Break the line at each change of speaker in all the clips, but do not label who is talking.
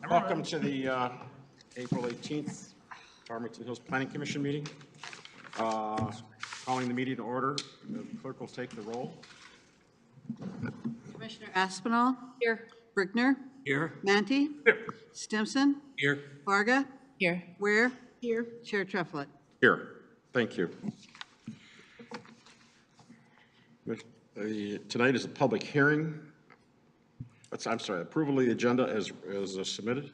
Welcome to the April 18th Farmington Hills Planning Commission meeting. Calling the meeting to order. The clerk will take the roll.
Commissioner Aspinall.
Here.
Brickner.
Here.
Manti.
Here.
Stimson.
Here.
Varga.
Here.
Ware. Here. Chair Treflet.
Here. Thank you. Tonight is a public hearing. I'm sorry, approval of the agenda as submitted.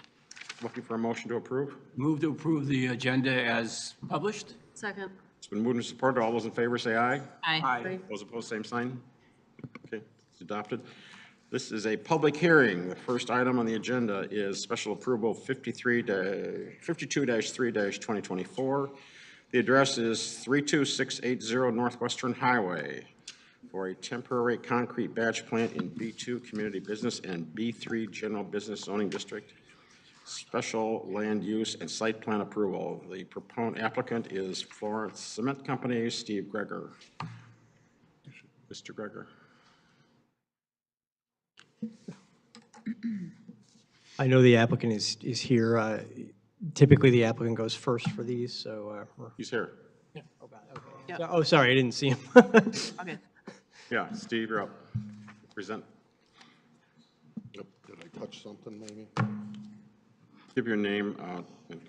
Looking for a motion to approve.
Move to approve the agenda as published.
Second.
It's been moved and supported. All those in favor say aye.
Aye.
Those opposed, same sign. Okay, it's adopted. This is a public hearing. The first item on the agenda is special approval 52-3-2024. The address is 32680 Northwestern Highway for a temporary concrete batch plant in B2 Community Business and B3 General Business Zoning District. Special land use and site plan approval. The proponent applicant is Florence Cement Company, Steve Greger. Mr. Greger.
I know the applicant is here. Typically, the applicant goes first for these, so.
He's here.
Yeah. Oh, God, okay.
Yep.
Oh, sorry, I didn't see him.
Okay.
Yeah, Steve, you're up. Present.
Did I touch something, maybe?
Give your name and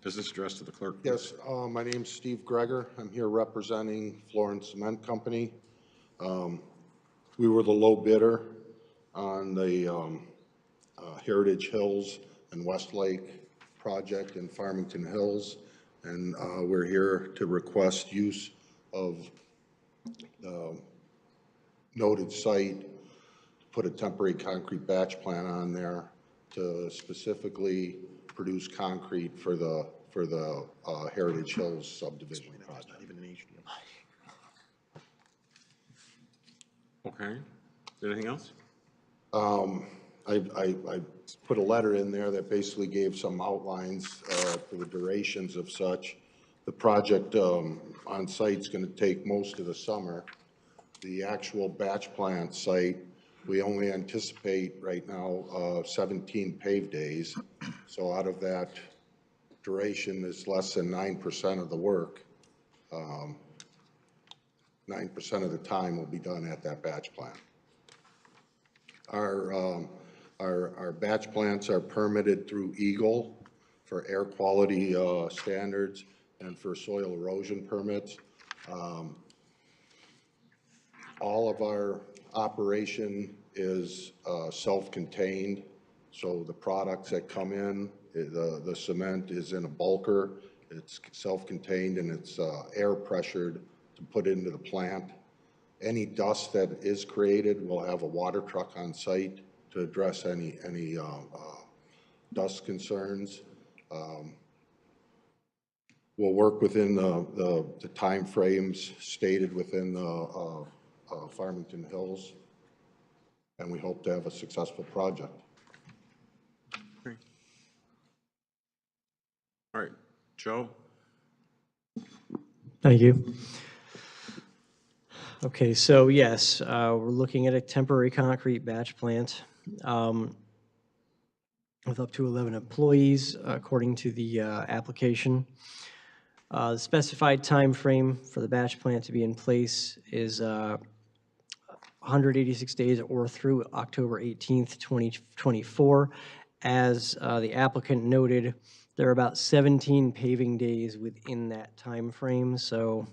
business address to the clerk.
Yes, my name's Steve Greger. I'm here representing Florence Cement Company. We were the low bidder on the Heritage Hills and Westlake project in Farmington Hills, and we're here to request use of the noted site to put a temporary concrete batch plant on there to specifically produce concrete for the Heritage Hills subdivision project.
Okay. Anything else?
I put a letter in there that basically gave some outlines for the durations of such. The project on site's going to take most of the summer. The actual batch plant site, we only anticipate right now 17 paved days. So out of that duration is less than 9% of the work. 9% of the time will be done at that batch plant. Our batch plants are permitted through Eagle for air quality standards and for soil erosion permits. All of our operation is self-contained, so the products that come in, the cement is in a bulker, it's self-contained, and it's air pressured to put into the plant. Any dust that is created, we'll have a water truck on site to address any dust concerns. We'll work within the time frames stated within the Farmington Hills, and we hope to have a successful project.
Great. All right, Joe.
Thank you. Okay, so yes, we're looking at a temporary concrete batch plant with up to 11 employees, according to the application. The specified time frame for the batch plant to be in place is 186 days or through October 18th, 2024. As the applicant noted, there are about 17 paving days within that time frame, so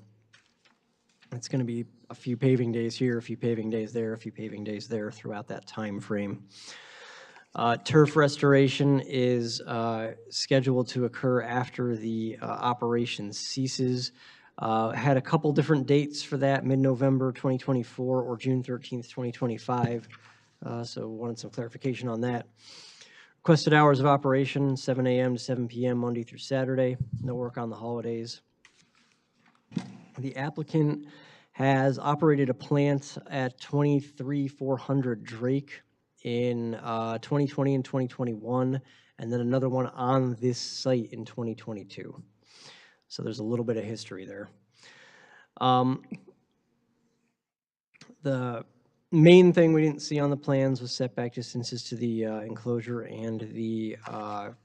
it's going to be a few paving days here, a few paving days there, a few paving days there throughout that time frame. Turf restoration is scheduled to occur after the operation ceases. Had a couple different dates for that, mid-November 2024 or June 13th, 2025. So wanted some clarification on that. Requested hours of operation, 7 a.m. to 7 p.m. Monday through Saturday. No work on the holidays. The applicant has operated a plant at 23400 Drake in 2020 and 2021, and then another one on this site in 2022. So there's a little bit of history there. The Main thing we didn't see on the plans was setback distances to the enclosure and the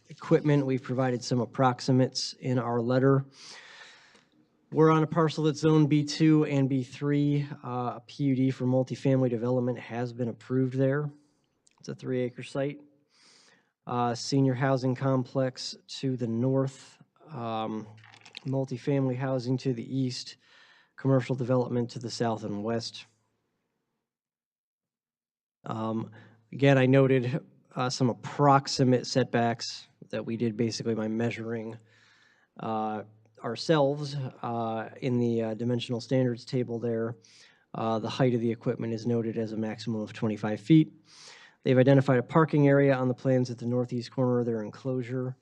equipment. We've provided some approximates in our letter. We're on a parcel that's zone B2 and B3. A PUD for multifamily development has been approved there. It's a 3-acre site. Senior housing complex to the north, multifamily housing to the east, commercial development to the south and west. Again, I noted some approximate setbacks that we did basically by measuring ourselves in the dimensional standards table there. The height of the equipment is noted as a maximum of 25 feet. They've identified a parking area on the plans at the northeast corner of their enclosure.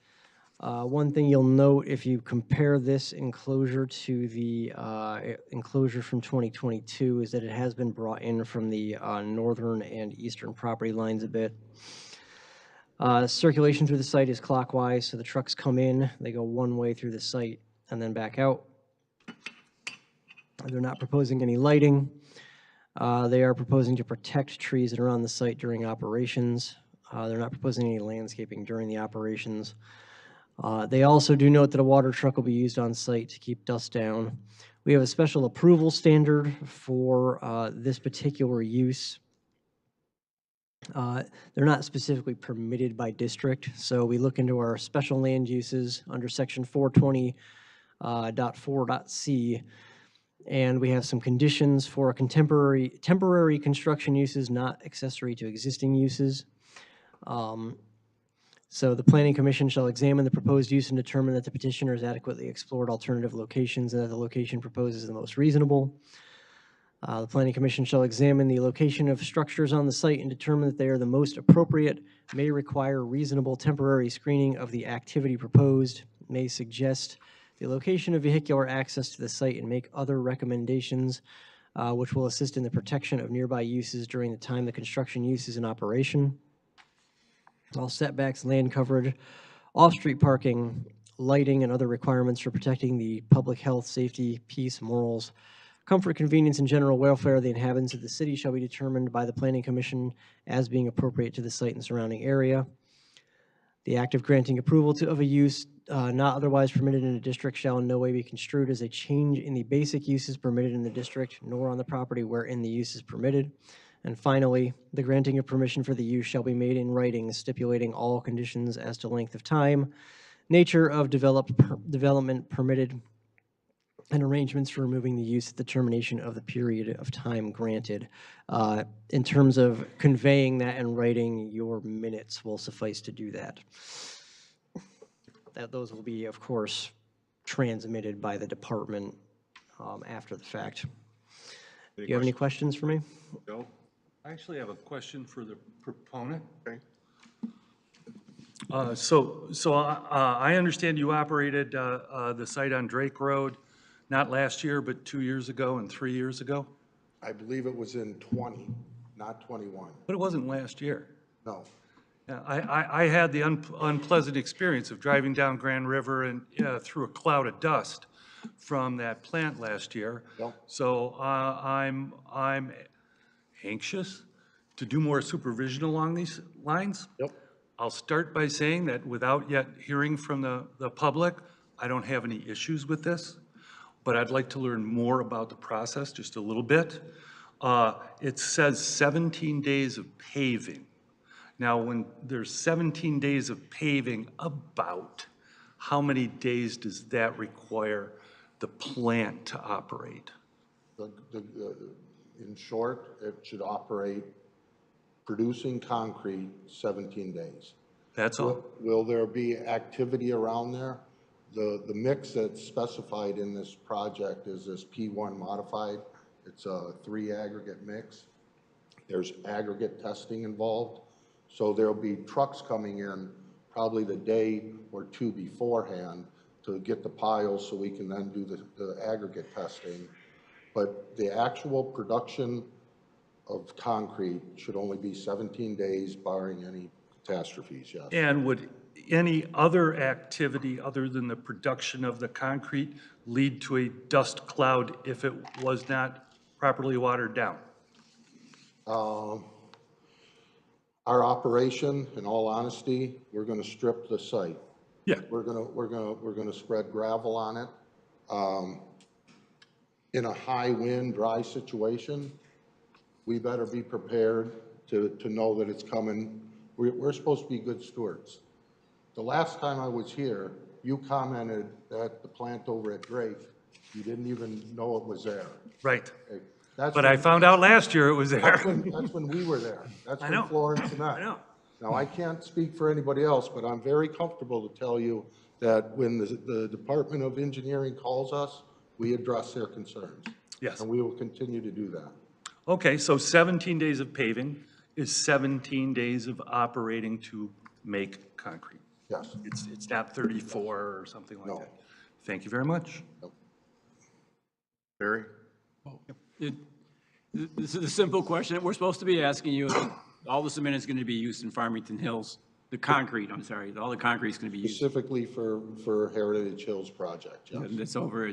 One thing you'll note if you compare this enclosure to the enclosure from 2022 is that it has been brought in from the northern and eastern property lines a bit. Circulation through the site is clockwise, so the trucks come in, they go one way through the site and then back out. They're not proposing any lighting. They are proposing to protect trees that are on the site during operations. They're not proposing any landscaping during the operations. They also do note that a water truck will be used on site to keep dust down. We have a special approval standard for this particular use. They're not specifically permitted by district, so we look into our special land uses under section 420.4.c, and we have some conditions for a temporary construction uses not accessory to existing uses. So the Planning Commission shall examine the proposed use and determine that the petitioner has adequately explored alternative locations and that the location proposed is the most reasonable. The Planning Commission shall examine the location of structures on the site and determine that they are the most appropriate, may require reasonable temporary screening of the activity proposed, may suggest the location of vehicular access to the site, and make other recommendations which will assist in the protection of nearby uses during the time the construction use is in operation. All setbacks, land coverage, off-street parking, lighting, and other requirements for protecting the public health, safety, peace, morals, comfort, convenience, and general welfare of the inhabitants of the city shall be determined by the Planning Commission as being appropriate to the site and surrounding area. The act of granting approval of a use not otherwise permitted in a district shall in no way be construed as a change in the basic uses permitted in the district, nor on the property wherein the use is permitted. And finally, the granting of permission for the use shall be made in writing, stipulating all conditions as to length of time, nature of development permitted, and arrangements for removing the use at the termination of the period of time granted. In terms of conveying that in writing, your minutes will suffice to do that. Those will be, of course, transmitted by the department after the fact. Do you have any questions for me?
Bill?
I actually have a question for the proponent.
Okay.
I understand you operated the site on Drake Road, not last year, but 2 years ago and 3 years ago?
I believe it was in 20, not 21.
But it wasn't last year.
No.
Yeah, I had the unpleasant experience of driving down Grand River and through a cloud of dust from that plant last year.
Yep.
So I'm anxious to do more supervision along these lines.
Yep.
I'll start by saying that without yet hearing from the public, I don't have any issues with this, but I'd like to learn more about the process just a little bit. It says 17 days of paving. Now, when there's 17 days of paving, about how many days does that require the plant to operate?
In short, it should operate producing concrete 17 days.
That's all?
Will there be activity around there? The mix that's specified in this project is this P1 modified. It's a 3 aggregate mix. There's aggregate testing involved. So there'll be trucks coming in probably the day or two beforehand to get the piles so we can then do the aggregate testing. But the actual production of concrete should only be 17 days barring any catastrophes, yes.
And would any other activity other than the production of the concrete lead to a dust cloud if it was not properly watered down?
Our operation, in all honesty, we're gonna strip the site.
Yeah.
We're gonna spread gravel on it. In a high wind, dry situation, we better be prepared to know that it's coming. We're supposed to be good stewards. The last time I was here, you commented that the plant over at Drake, you didn't even know it was there.
Right.
Okay, that's
But I
when-
found out last year it was
That's
there.
when we were there. That's
I
when
know.
Florence met.
I know.
Now, I can't speak for anybody else, but I'm very comfortable to tell you that when the Department of Engineering calls us, we address their concerns.
Yes.
And we will continue to do that.
Okay, so 17 days of paving is 17 days of operating to make concrete.
Yes.
It's not 34 or something like
No.
that. Thank you very much.
Barry?
This is a simple question that we're supposed to be asking you. All the cement is going to be used in Farmington Hills. The concrete, I'm sorry, all the concrete is going to be used.
Specifically for Heritage Hills project, yes.
And it's over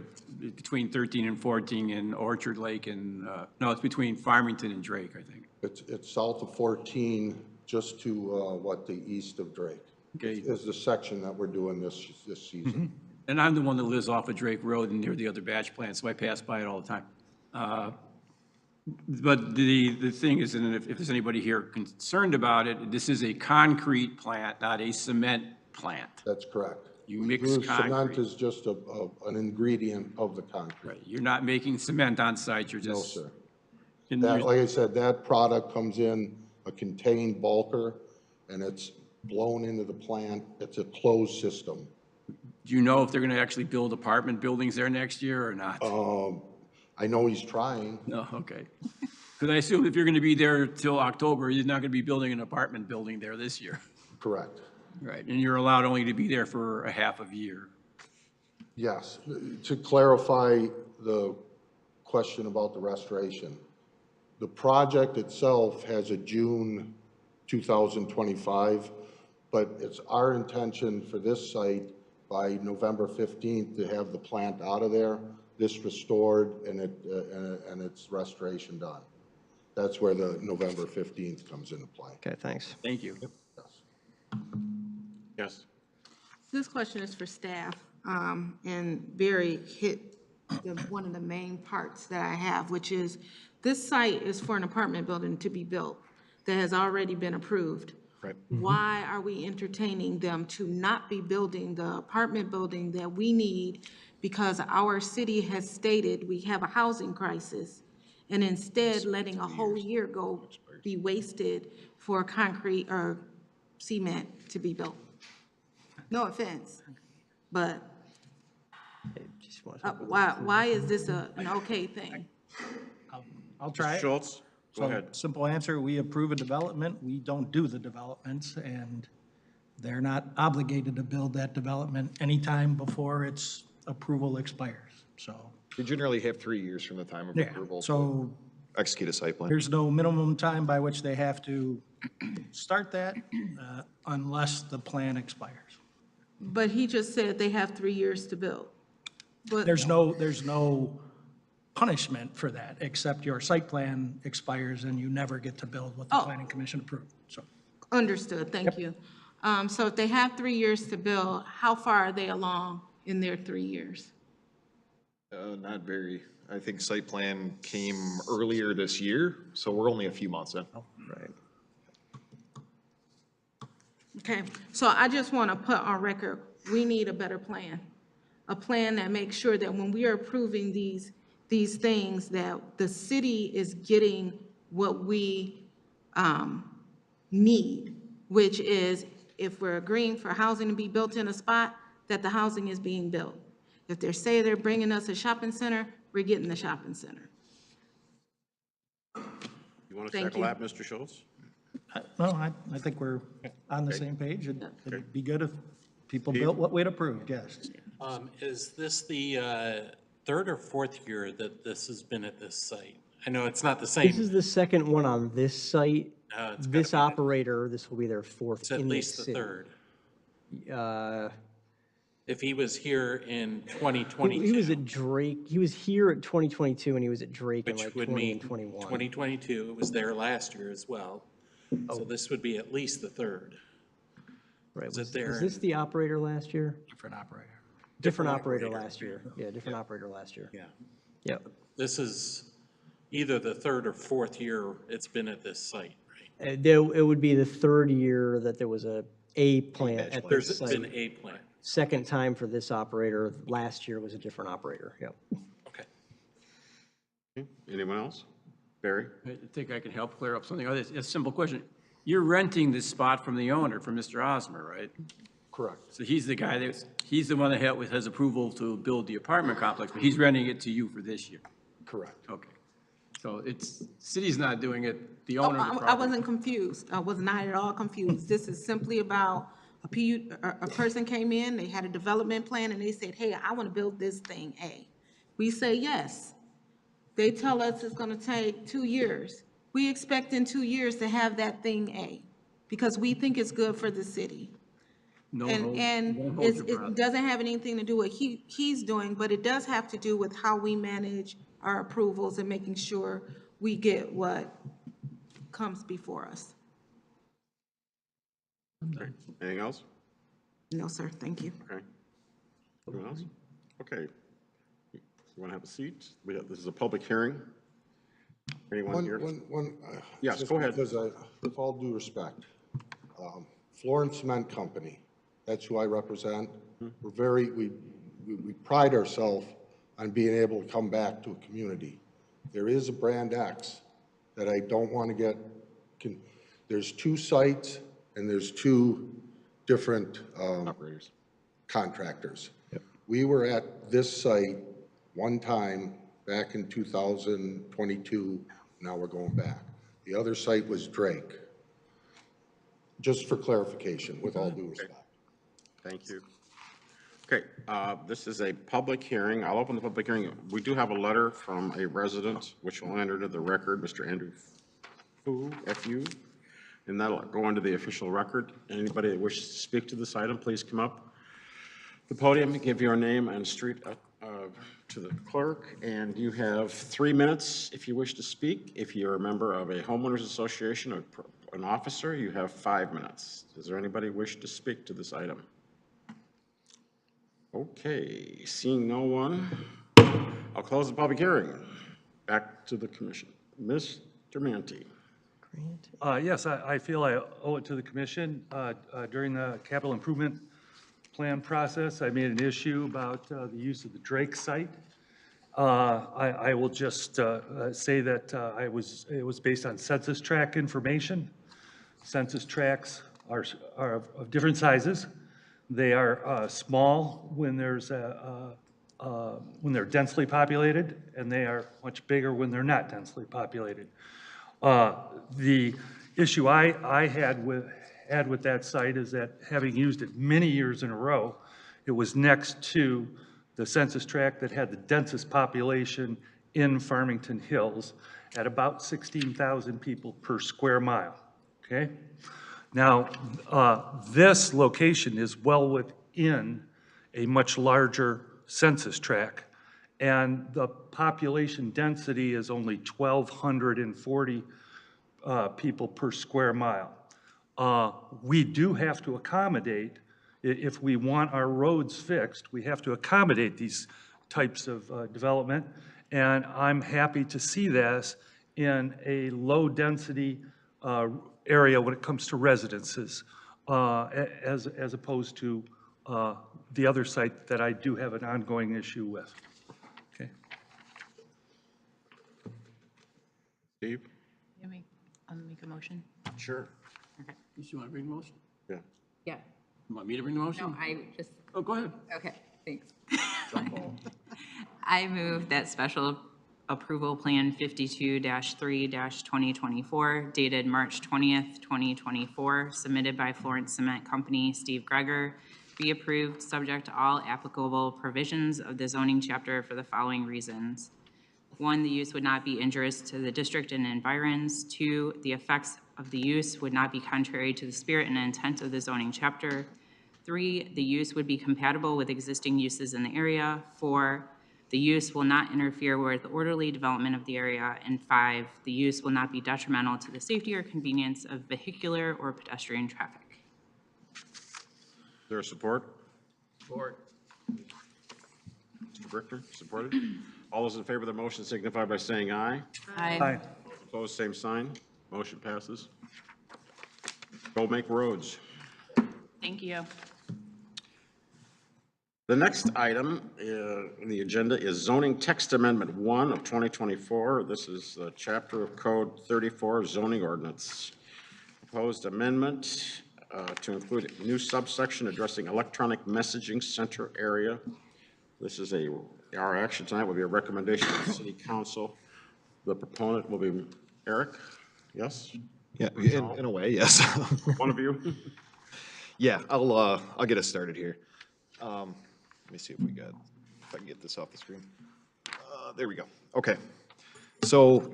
between 13 and 14 in Orchard Lake and, no, it's between Farmington and Drake, I think.
It's south of 14, just to, the east of Drake.
Okay.
Is the section that we're doing this season.
And I'm the one that lives off of Drake Road and near the other batch plant, so I pass by it all the time. But the thing is, and if there's anybody here concerned about it, this is a concrete plant, not a cement plant.
That's correct.
You mix
Cement
concrete.
is just an ingredient of the concrete.
Right, you're not making cement on site, you're
No,
just.
sir.
and
That,
you're-
like I said, that product comes in a contained bulker, and it's blown into the plant. It's a closed system.
Do you know if they're gonna actually build apartment buildings there next year or not?
I know he's trying.
No, okay. Because I assume if you're gonna be there till October, you're not gonna be building an apartment building there this year.
Correct.
Right, and you're allowed only to be there for a half of a year.
Yes. To clarify the question about the restoration, the project itself has a June 2025, but it's our intention for this site by November 15th to have the plant out of there, this restored, and its restoration done. That's where the November 15th comes into play.
Okay, thanks.
Thank you.
Yes.
This question is for staff, and Barry hit one of the main parts that I have, which is, this site is for an apartment building to be built that has already been approved.
Right.
Why are we entertaining them to not be building the apartment building that we need? Because our city has stated we have a housing crisis, and instead letting a whole year be wasted for concrete or cement to be built. No offense, but
Just want to-
why is this an okay thing?
I'll try it.
Schultz, go
So,
ahead.
simple answer, we approve a development, we don't do the developments, and they're not obligated to build that development anytime before its approval expires, so.
They generally have 3 years from the time of
Yeah,
approval to
so
execute a site plan.
there's no minimum time by which they have to start that unless the plan expires.
But he just said they have 3 years to build. But
There's no punishment for that, except your site plan expires and you never get to build what the
Oh.
planning commission approved, so.
understood, thank you. So if they have 3 years to build, how far are they along in their 3 years?
Not very. I think site plan came earlier this year, so we're only a few months in.
Right.
Okay, so I just want to put on record, we need a better plan. A plan that makes sure that when we are approving these things, that the city is getting what we need, which is if we're agreeing for housing to be built in a spot, that the housing is being built. If they say they're bringing us a shopping center, we're getting the shopping center.
You want to
Thank
tackle
you.
that, Mr. Schultz?
No, I think we're on the same page. It'd be good if people built what we'd approved, yes.
Is this the third or fourth year that this has been at this site? I know it's not the
This
same.
is the second one on this site.
It's
This
gotta
operator, this will be their fourth
It's at
in this
least the
city.
third. If he was here in
He
2022.
was at Drake, he was here at 2022 and he was at Drake in
Which
like
would
20
mean
and 21.
2022, it was there last year as well. So this would be at least the third.
Right,
Was it
was
there
this
in-
the operator last year?
Different operator.
Different operator last year. Yeah, different operator last year.
Yeah.
Yep.
This is either the third or fourth year it's been at this site, right?
It would be the third year that there was a plant at
There's
this
been
site.
a plant.
Second time for this operator. Last year was a different operator. Yep.
Okay.
Okay. Anyone else? Barry?
I think I can help clear up something. It's a simple question. You're renting this spot from the owner, from Mr. Osmer, right?
Correct.
So he's the guy he's the one that has approval to build the apartment complex, but he's renting it to you for this year.
Correct.
Okay. So city's not doing it, the
Oh,
owner of the
I
property.
wasn't confused. I was not at all confused. This is simply about a person came in, they had a development plan, and they said, hey, I want to build this thing, A. We say yes. They tell us it's going to take 2 years. We expect in 2 years to have that thing A, because we think it's good for the city.
No
And,
hold-
and
don't hold your
it
breath.
doesn't have anything to do with he's doing, but it does have to do with how we manage our approvals and making sure we get what comes before us.
Anything else?
No, sir, thank you.
Okay. Anyone else? Okay. You want to have a seat? This is a public hearing. Anyone here?
Yes,
go ahead.
Because with all due respect, Florence Cement Company, that's who I represent. We pride ourselves on being able to come back to a community. There is a brand X that I don't want to get, there's 2 sites and there's 2 different
Operators.
contractors. We were at this site one time back in 2022, now we're going back. The other site was Drake. Just for clarification, with all due respect.
Thank you. Okay, this is a public hearing. I'll open the public hearing. We do have a letter from a resident, which will enter to the record, Mr. Andrew Fu, F-U, and that'll go into the official record. Anybody that wishes to speak to this item, please come up to the podium, give your name and street to the clerk, and you have 3 minutes if you wish to speak. If you're a member of a homeowners association or an officer, you have 5 minutes. Does there anybody wish to speak to this item? Okay, seeing no one, I'll close the public hearing. Back to the commission. Mr. Manti.
Yes, I feel I owe it to the commission. During the capital improvement plan process, I made an issue about the use of the Drake site. I will just say that it was based on census tract information. Census tracts are of different sizes. They are small when they're densely populated, and they are much bigger when they're not densely populated. The issue I had with that site is that, having used it many years in a row, it was next to the census tract that had the densest population in Farmington Hills at about 16,000 people per square mile, okay? Now, this location is well within a much larger census tract, and the population density is only 1,240 people per square mile. We do have to accommodate, if we want our roads fixed, we have to accommodate these types of development, and I'm happy to see this in a low-density area when it comes to residences, as opposed to the other site that I do have an ongoing issue with. Okay.
Steve?
I'll make a motion.
Sure.
You want to bring the motion?
Yeah.
Yeah.
You want me to bring the motion?
No, I just,
Oh, go ahead.
okay, thanks. I move that special approval plan 52-3-2024 dated March 20th, 2024, submitted by Florence Cement Company, Steve Greger, be approved subject to all applicable provisions of the zoning chapter for the following reasons. 1, the use would not be injurious to the district and environs. 2, the effects of the use would not be contrary to the spirit and intent of the zoning chapter. 3, the use would be compatible with existing uses in the area. 4, the use will not interfere with orderly development of the area. And 5, the use will not be detrimental to the safety or convenience of vehicular or pedestrian traffic.
Is there support?
Support.
Mr. Bricker, supported. All those in favor of the motion signify by saying aye.
Aye.
Opposed, same sign. Motion passes. Go make roads.
Thank you.
The next item in the agenda is zoning text amendment 1 of 2024. This is chapter of code 34 zoning ordinance. Proposed amendment to include a new subsection addressing electronic messaging center area. This is our action tonight will be a recommendation to the city council. The proponent will be Eric, yes?
Yeah, in a way, yes.
One of you?
Yeah, I'll get us started here. Let me see if I can get this off the screen. There we go. Okay. So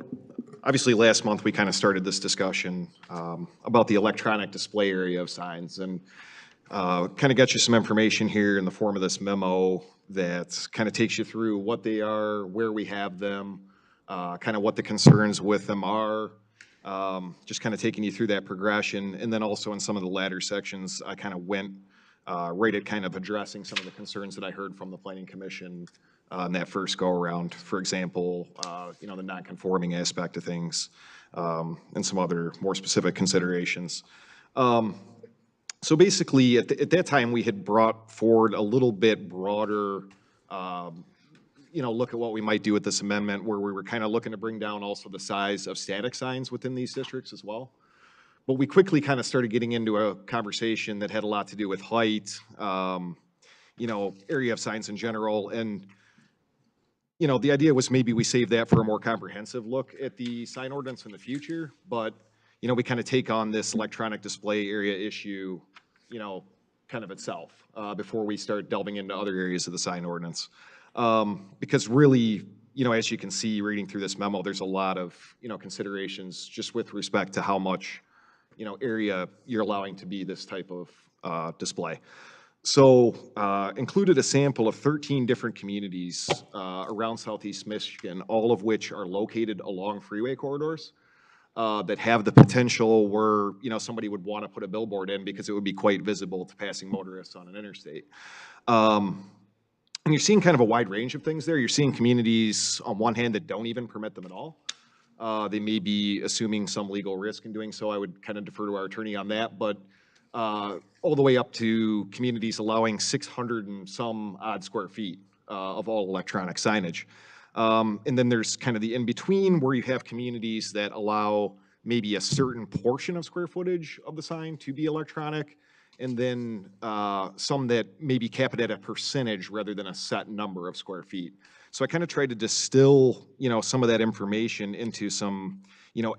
obviously last month we kind of started this discussion about the electronic display area of signs, and kind of got you some information here in the form of this memo that kind of takes you through what they are, where we have them, kind of what the concerns with them are, just kind of taking you through that progression. And then also in some of the latter sections, I kind of went right at kind of addressing some of the concerns that I heard from the Planning Commission in that first go-around. For example, the non-conforming aspect of things, and some other more specific considerations. So basically, at that time, we had brought forward a little bit broader, look at what we might do with this amendment, where we were kind of looking to bring down also the size of static signs within these districts as well. But we quickly kind of started getting into a conversation that had a lot to do with height, area of signs in general. And, the idea was maybe we save that for a more comprehensive look at the sign ordinance in the future. But, we kind of take on this electronic display area issue, kind of itself, before we start delving into other areas of the sign ordinance. Because really, as you can see reading through this memo, there's a lot of, considerations just with respect to how much, area you're allowing to be this type of display. So included a sample of 13 different communities around Southeast Michigan, all of which are located along freeway corridors that have the potential where, somebody would want to put a billboard in because it would be quite visible to passing motorists on an interstate. And you're seeing kind of a wide range of things there. You're seeing communities on one hand that don't even permit them at all. They may be assuming some legal risk in doing so. I would kind of defer to our attorney on that, but all the way up to communities allowing 600 and some odd square feet of all electronic signage. And then there's kind of the in-between where you have communities that allow maybe a certain portion of square footage of the sign to be electronic, and then some that maybe cap it at a percentage rather than a set number of square feet. So I kind of tried to distill, some of that information into some,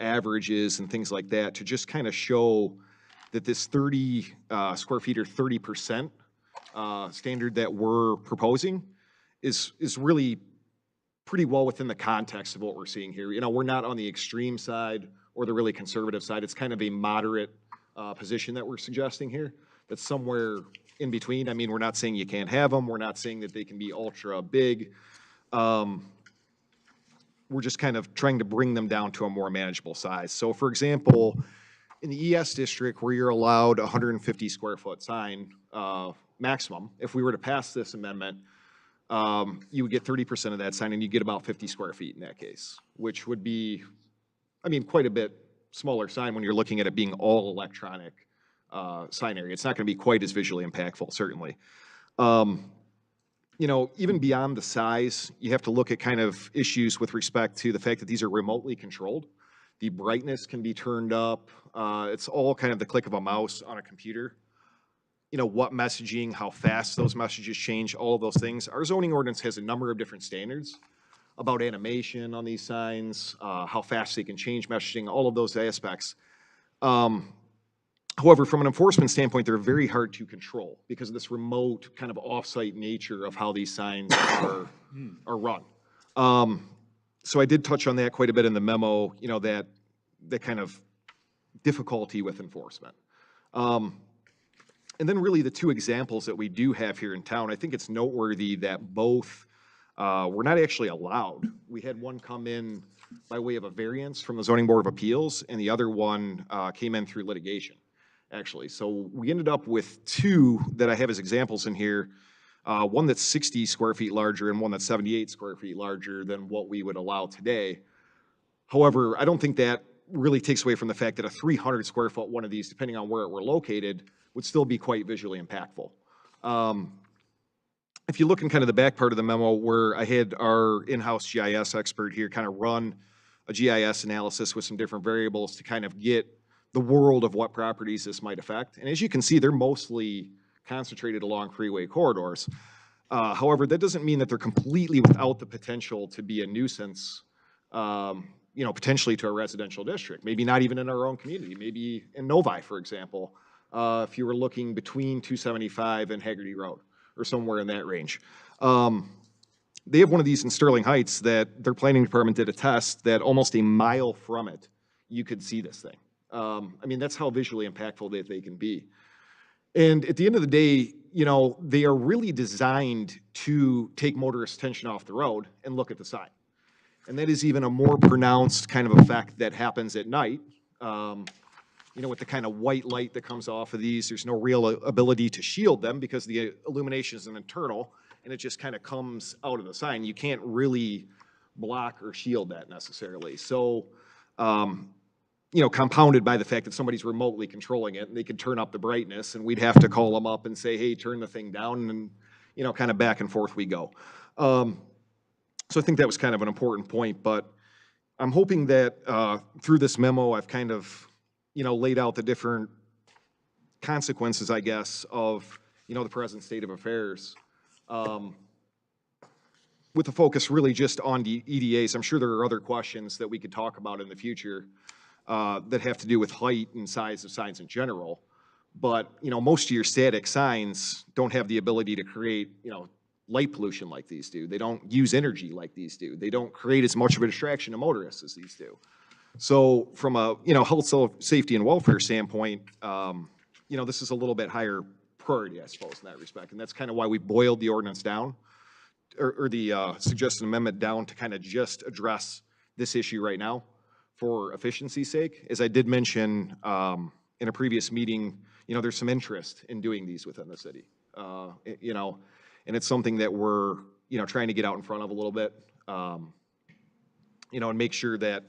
averages and things like that to just kind of show that this 30 square feet or 30% standard that we're proposing is really pretty well within the context of what we're seeing here. We're not on the extreme side or the really conservative side. It's kind of a moderate position that we're suggesting here. That's somewhere in between. I mean, we're not saying you can't have them. We're not saying that they can be ultra big. We're just kind of trying to bring them down to a more manageable size. So for example, in the ES district where you're allowed 150 square foot sign maximum, if we were to pass this amendment, you would get 30% of that sign and you get about 50 square feet in that case, which would be, quite a bit smaller sign when you're looking at it being all electronic sign area. It's not going to be quite as visually impactful, certainly. Even beyond the size, you have to look at kind of issues with respect to the fact that these are remotely controlled. The brightness can be turned up. It's all kind of the click of a mouse on a computer. What messaging, how fast those messages change, all of those things. Our zoning ordinance has a number of different standards about animation on these signs, how fast they can change messaging, all of those aspects. However, from an enforcement standpoint, they're very hard to control because of this remote kind of off-site nature of how these signs are run. So I did touch on that quite a bit in the memo, that kind of difficulty with enforcement. And then really the two examples that we do have here in town, I think it's noteworthy that both were not actually allowed. We had one come in by way of a variance from the Zoning Board of Appeals, and the other one came in through litigation, actually. So we ended up with two that I have as examples in here, one that's 60 square feet larger and one that's 78 square feet larger than what we would allow today. However, I don't think that really takes away from the fact that a 300 square foot one of these, depending on where it were located, would still be quite visually impactful. If you look in kind of the back part of the memo where I had our in-house GIS expert here kind of run a GIS analysis with some different variables to kind of get the world of what properties this might affect. And as you can see, they're mostly concentrated along freeway corridors. However, that doesn't mean that they're completely without the potential to be a nuisance, potentially to a residential district, maybe not even in our own community, maybe in Novi, for example, if you were looking between 275 and Haggerty Road, or somewhere in that range. They have one of these in Sterling Heights that their planning department did a test that almost a mile from it, you could see this thing. That's how visually impactful they can be. And at the end of the day, they are really designed to take motorist attention off the road and look at the sign. And that is even a more pronounced kind of effect that happens at night. With the kind of white light that comes off of these, there's no real ability to shield them because the illumination is an internal and it just kind of comes out of the sign. You can't really block or shield that necessarily. So, compounded by the fact that somebody's remotely controlling it and they could turn up the brightness and we'd have to call them up and say, hey, turn the thing down, and, kind of back and forth we go. So I think that was kind of an important point, but I'm hoping that through this memo, I've kind of laid out the different consequences, I guess, of, the present state of affairs. With the focus really just on the EDAs. I'm sure there are other questions that we could talk about in the future that have to do with height and size of signs in general. But, most of your static signs don't have the ability to create, light pollution like these do. They don't use energy like these do. They don't create as much of a distraction to motorists as these do. So from a, health, safety, and welfare standpoint, this is a little bit higher priority, I suppose, in that respect. And that's kind of why we boiled the ordinance down, or the suggested amendment down to kind of just address this issue right now for efficiency's sake. As I did mention in a previous meeting, there's some interest in doing these within the city. And it's something that we're, trying to get out in front of a little bit, and make sure that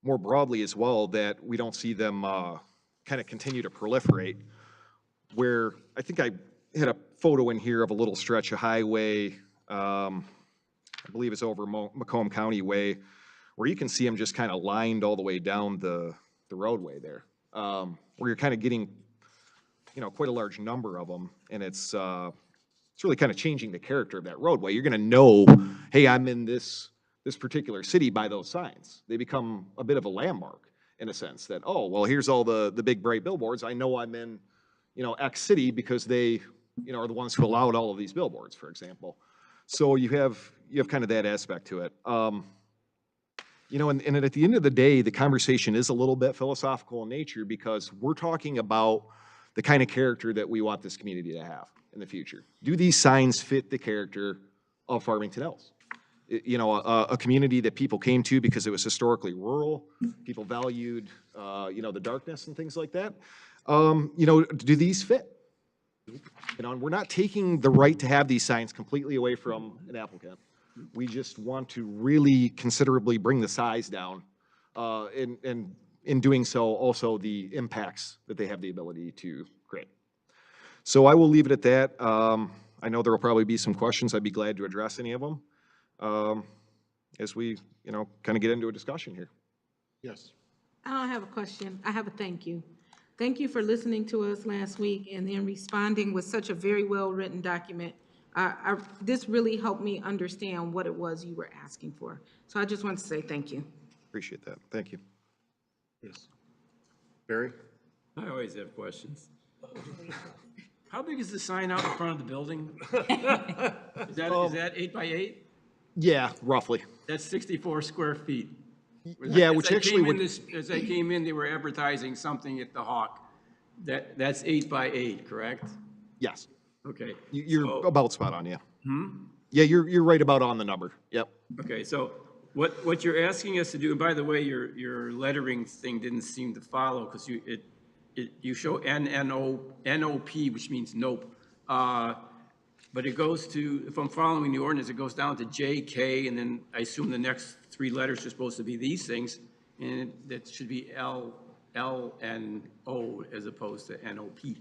more broadly as well, that we don't see them kind of continue to proliferate. Where I think I had a photo in here of a little stretch of highway, I believe it's over Macomb County Way, where you can see them just kind of lined all the way down the roadway there, where you're kind of getting, quite a large number of them, and it's really kind of changing the character of that roadway. You're going to know, hey, I'm in this particular city by those signs. They become a bit of a landmark in a sense that, oh, well, here's all the big bright billboards. I know I'm in, X city because they, are the ones who allowed all of these billboards, for example. So you have kind of that aspect to it. And at the end of the day, the conversation is a little bit philosophical in nature because we're talking about the kind of character that we want this community to have in the future. Do these signs fit the character of Farmington Hills? A community that people came to because it was historically rural, people valued, the darkness and things like that. Do these fit? And we're not taking the right to have these signs completely away from an applicant. We just want to really considerably bring the size down, and in doing so, also the impacts that they have the ability to create. So I will leave it at that. I know there will probably be some questions. I'd be glad to address any of them as we, kind of get into a discussion here.
Yes.
I don't have a question. I have a thank you. Thank you for listening to us last week and then responding with such a very well-written document. This really helped me understand what it was you were asking for. So I just want to say thank you.
Appreciate that. Thank you.
Yes. Barry?
I always have questions. How big is the sign out in front of the building? Is that 8 by 8?
Yeah, roughly.
That's 64 square feet.
Yeah, which actually would...
As I came in, they were advertising something at the Hawk, That's 8 by 8, correct?
Yes,
Okay.
you're
So-
about spot on, yeah. Yeah, you're right about on the number, yep.
Okay, so what you're asking us to do, and by the way, your lettering thing didn't seem to follow, because you show NOP, which means nope. But it goes to, if I'm following the ordinance, it goes down to JK, and then I assume the next 3 letters are supposed to be these things, and that should be L and O as opposed to NOP.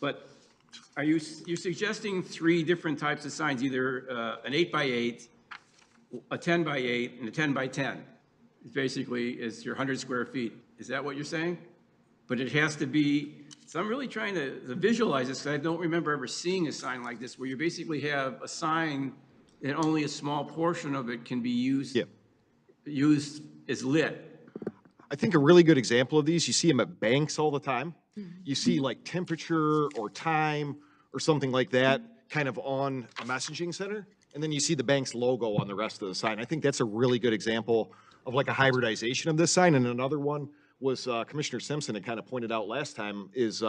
But you're suggesting 3 different types of signs, either an 8 by 8, a 10 by 8, and a 10 by 10. It basically is your 100 square feet. Is that what you're saying? But it has to be, so I'm really trying to visualize this, because I don't remember ever seeing a sign like this, where you basically have a sign and only a small portion of it can be used,
Yeah.
used as lit.
I think a really good example of these, you see them at banks all the time. You see like temperature or time or something like that kind of on a messaging center, and then you see the bank's logo on the rest of the sign. I think that's a really good example of like a hybridization of this sign. And another one was Commissioner Simpson had kind of pointed out last time is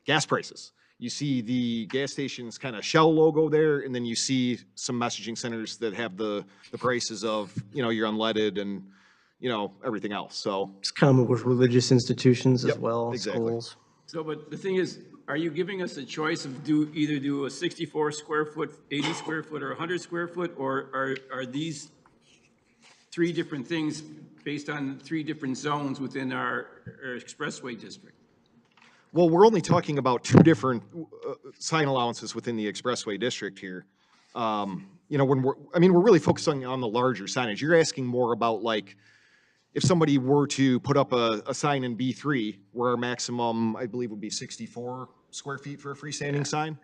gas prices. You see the gas station's kind of Shell logo there, and then you see some messaging centers that have the prices of, you know, your unleaded and, you know, everything else, so.
It's common with religious institutions as
Yep,
well,
exactly.
schools.
So, but the thing is, are you giving us a choice of either do a 64 square foot, 80 square foot, or 100 square foot, or are these 3 different things based on 3 different zones within our expressway district?
Well, we're only talking about 2 different sign allowances within the expressway district here. You know, we're really focusing on the larger signage. You're asking more about like, if somebody were to put up a sign in B3, where our maximum, I believe, would be 64 square feet for a freestanding sign.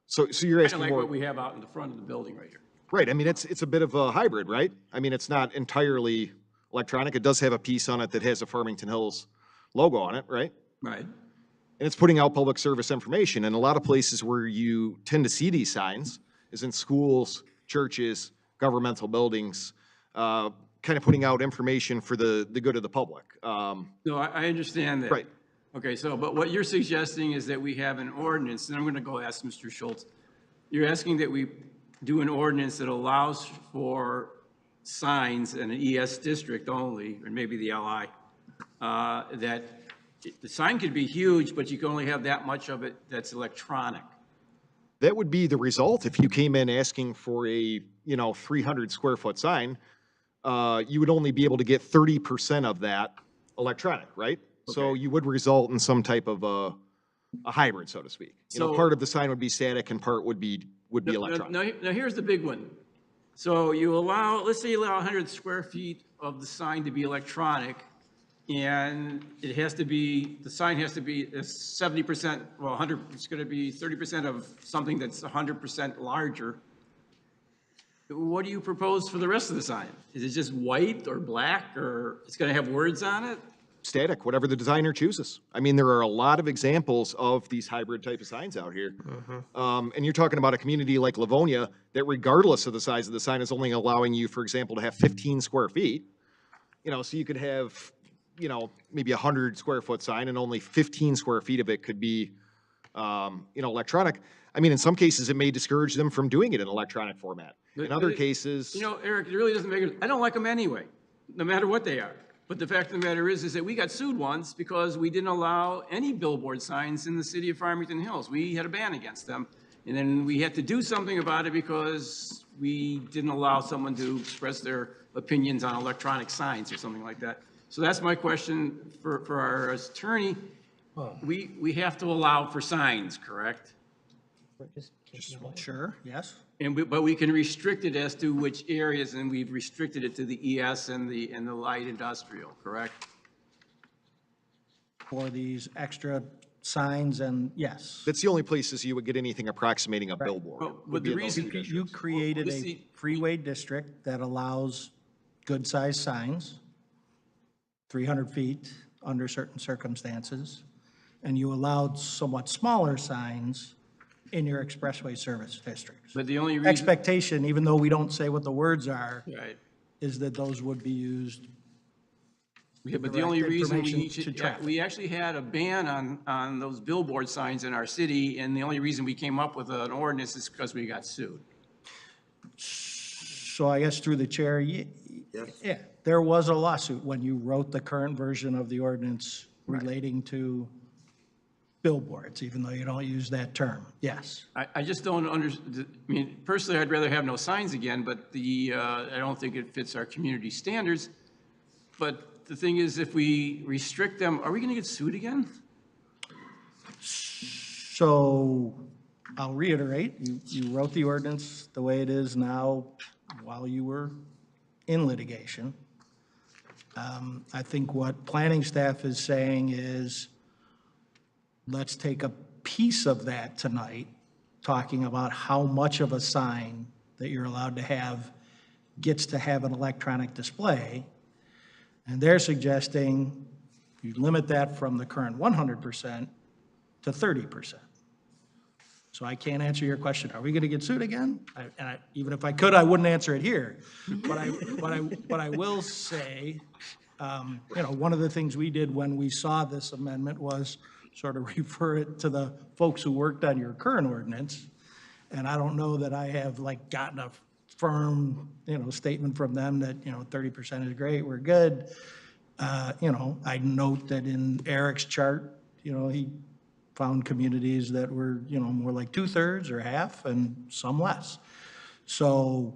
So you're
Kind of
asking
like
more.
what we have out in the front of the building right here.
Right, I mean, it's a bit of a hybrid, right? I mean, it's not entirely electronic. It does have a piece on it that has a Farmington Hills logo on it, right?
Right.
And it's putting out public service information. And a lot of places where you tend to see these signs is in schools, churches, governmental buildings, kind of putting out information for the good of the public.
No, I understand that.
Right.
Okay, so, but what you're suggesting is that we have an ordinance, and I'm going to go ask Mr. Schultz. You're asking that we do an ordinance that allows for signs in an ES district only, or maybe the LI, that the sign could be huge, but you can only have that much of it that's electronic.
That would be the result if you came in asking for a, 300 square foot sign. You would only be able to get 30% of that electronic, right? So
Okay.
you would result in some type of a hybrid, so to speak.
So-
Part of the sign would be static and part would be electronic.
Now, here's the big one. So you allow, let's say you allow 100 square feet of the sign to be electronic, and it has to be, the sign has to be 70%, well, 100, it's going to be 30% of something that's 100% larger. What do you propose for the rest of the sign? Is it just white or black, or it's going to have words on it?
Static, whatever the designer chooses. I mean, there are a lot of examples of these hybrid type of signs out here. And you're talking about a community like Livonia that regardless of the size of the sign is only allowing you, for example, to have 15 square feet. So you could have, maybe a 100 square foot sign and only 15 square feet of it could be, electronic. I mean, in some cases, it may discourage them from doing it in electronic format. In other cases,
Eric, it really doesn't make it, I don't like them anyway, no matter what they are. But the fact of the matter is that we got sued once because we didn't allow any billboard signs in the city of Farmington Hills. We had a ban against them. And then we had to do something about it because we didn't allow someone to express their opinions on electronic signs or something like that. So that's my question for our attorney. We have to allow for signs, correct?
Sure, yes.
But we can restrict it as to which areas, and we've restricted it to the ES and the light industrial, correct?
For these extra signs and yes.
that's the only places you would get anything approximating a billboard.
Well,
would
but
be
the
in those
reason,
conditions.
You created
Well,
a freeway district that allows good-sized signs, 300 feet under certain circumstances, and you allowed somewhat smaller signs in your expressway service districts.
but the only reason,
Expectation, even though we don't say what the words are,
right,
is that those would be used
Yeah, but the only
direct
reason we
information to
should,
traffic.
we actually had a ban on those billboard signs in our city, and the only reason we came up with an ordinance is because we got sued.
So I guess through the chair, yeah, there was a lawsuit when you wrote the current version of the ordinance relating to billboards, even though you don't use that term. Yes.
I just don't I mean, personally, I'd rather have no signs again, but I don't think it fits our community standards. But the thing is, if we restrict them, are we going to get sued again?
So I'll reiterate, you wrote the ordinance the way it is now while you were in litigation. I think what planning staff is saying is, let's take a piece of that tonight, talking about how much of a sign that you're allowed to have gets to have an electronic display. And they're suggesting you limit that from the current 100% to 30%. So I can't answer your question. Are we going to get sued again? Even if I could, I wouldn't answer it here. But I will say, one of the things we did when we saw this amendment was sort of refer it to the folks who worked on your current ordinance. And I don't know that I have gotten a firm, statement from them that, 30% is great, we're good. I note that in Eric's chart, he found communities that were, more like 2/3 or half and some less. So,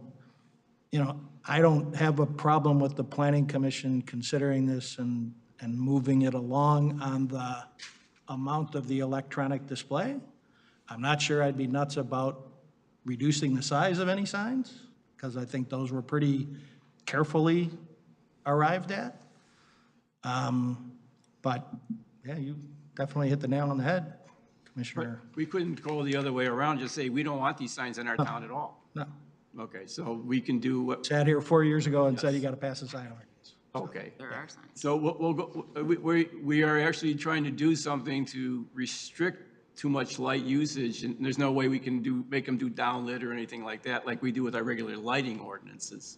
I don't have a problem with the planning commission considering this and moving it along on the amount of the electronic display. I'm not sure I'd be nuts about reducing the size of any signs, because I think those were pretty carefully arrived at. But, yeah, you definitely hit the nail on the head, Commissioner.
We couldn't go the other way around, just say, we don't want these signs in our town at all.
No,
Okay, so we can do what,
sat here 4 years ago and said you got to pass a sign ordinance.
okay.
There are signs.
So we'll go, we are actually trying to do something to restrict too much light usage, and there's no way we can make them do downlit or anything like that, like we do with our regular lighting ordinances.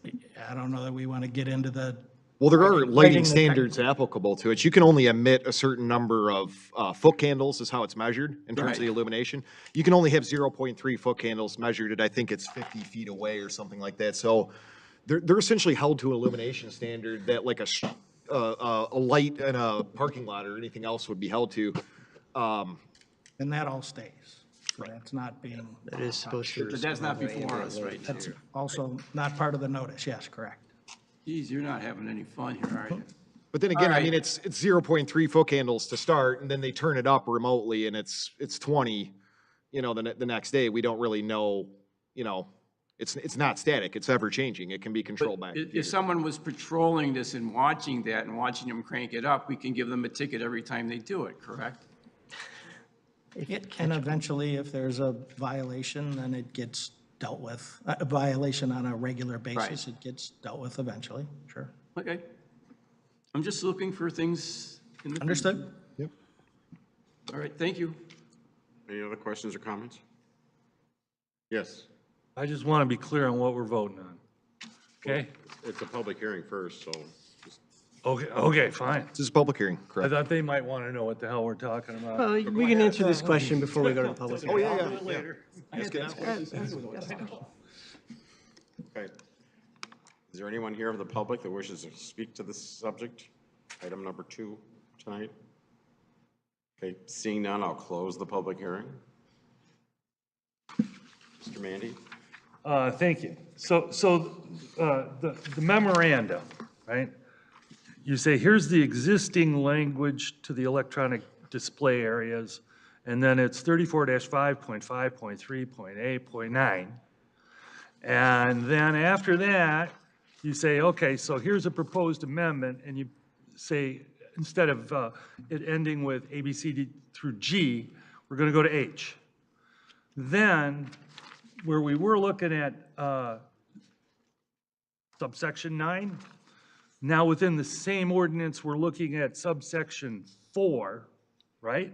I don't know that we want to get into the,
Well, there are
Lighting
lighting
the-
standards applicable to it. You can only emit a certain number of foot candles is how it's measured in terms of the
Right.
illumination. You can only have 0.3 foot candles measured at, I think it's 50 feet away or something like that. So they're essentially held to an illumination standard that like a light in a parking lot or anything else would be held to.
and that all stays. So that's not being,
It is supposed to.
But that's not before us right now.
that's also not part of the notice. Yes, correct.
Geez, you're not having any fun here, are you?
But then again, I
Alright.
mean, it's 0.3 foot candles to start, and then they turn it up remotely, and it's 20, the next day. We don't really know, it's not static. It's ever changing. It can be controlled by a
If
computer.
someone was patrolling this and watching that and watching them crank it up, we can give them a ticket every time they do it, correct?
And eventually, if there's a violation, then it gets dealt with. A violation on a regular basis, it gets dealt with eventually, sure.
Okay. I'm just looking for things in the.
Understood?
All right, thank you.
Any other questions or comments? Yes,
I just want to be clear on what we're voting on. Okay?
it's a public hearing first, so just
Okay, fine.
This is a public hearing,
I
correct?
thought they might want to know what the hell we're talking about.
Well, we can answer this question before we go to the public.
Oh, yeah, yeah.
Later.
Okay. Is there anyone here of the public that wishes to speak to this subject? Item number 2 tonight? Okay, seeing none, I'll close the public hearing. Mr. Mandy?
Thank you. So the memorandum, right? You say, here's the existing language to the electronic display areas, and then it's 34-5.5.3.8.9. And then after that, you say, okay, so here's a proposed amendment, and you say, instead of it ending with A, B, C, D through G, we're going to go to H. Then, where we were looking at subsection 9, now within the same ordinance, we're looking at subsection 4, right?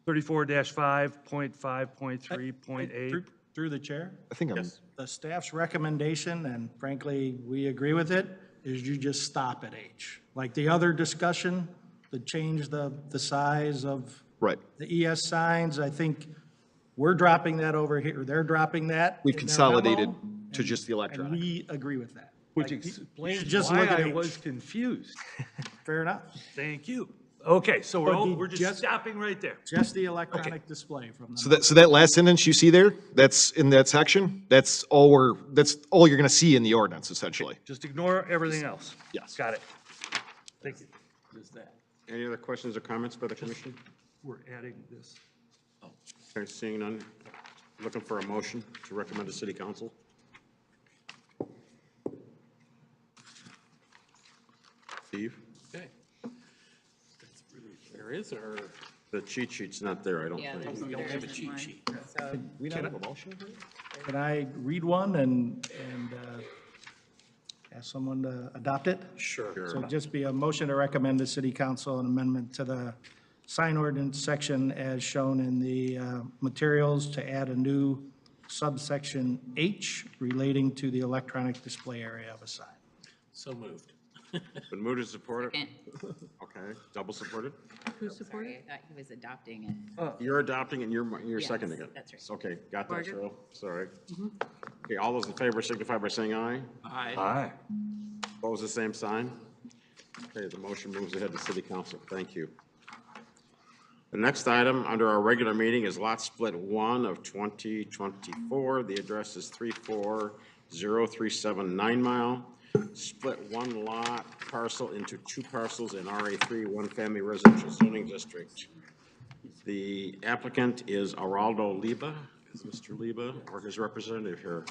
34-5.5.3.8.
Through the chair,
I think I'm,
the staff's recommendation, and frankly, we agree with it, is you just stop at H. Like the other discussion, to change the size of
Right.
the ES signs, I think we're dropping that over here, they're dropping that.
We've
in their
consolidated
memo,
to just the
and
electronic.
we agree with that.
Which
Like,
explains
just
why
look at
I
H.
was confused.
Fair enough.
Thank you. Okay, so
But the
we're just
just-
stopping right there.
Just the electronic display from
So
the,
that last sentence you see there, that's in that section, that's all you're gonna see in the ordinance essentially.
Just ignore everything else.
Yes.
Got it. Thank you.
Just that.
Any other questions or comments by the commission?
We're adding this.
Okay, seeing none, looking for a motion to recommend to city council. Steve,
Okay. There is, or
the cheat sheet's not there, I don't
Yeah,
think.
we don't have a cheat sheet.
So
We not have a motion for it?
can I read one and ask someone to adopt it?
Sure.
So it'd just be a motion to recommend to city council an amendment to the sign ordinance section as shown in the materials to add a new subsection H relating to the electronic display area of a sign.
So moved.
Been moved and supported?
Second.
Okay, double supported?
Sorry, I thought he was adopting it.
You're adopting and you're
Yes,
seconding it?
that's right.
Okay, got that,
Morgan?
Cheryl, sorry. Okay, all those in favor signify by saying aye.
Aye.
Aye.
Opposed, the same sign. Okay, the motion moves ahead to city council, thank you. The next item under our regular meeting is lot split 1 of 2024. The address is 34037 9 Mile. Split one lot parcel into two parcels in RA3, one family residential zoning district. The applicant is Araldo Liba. Is Mr. Liba or his representative here?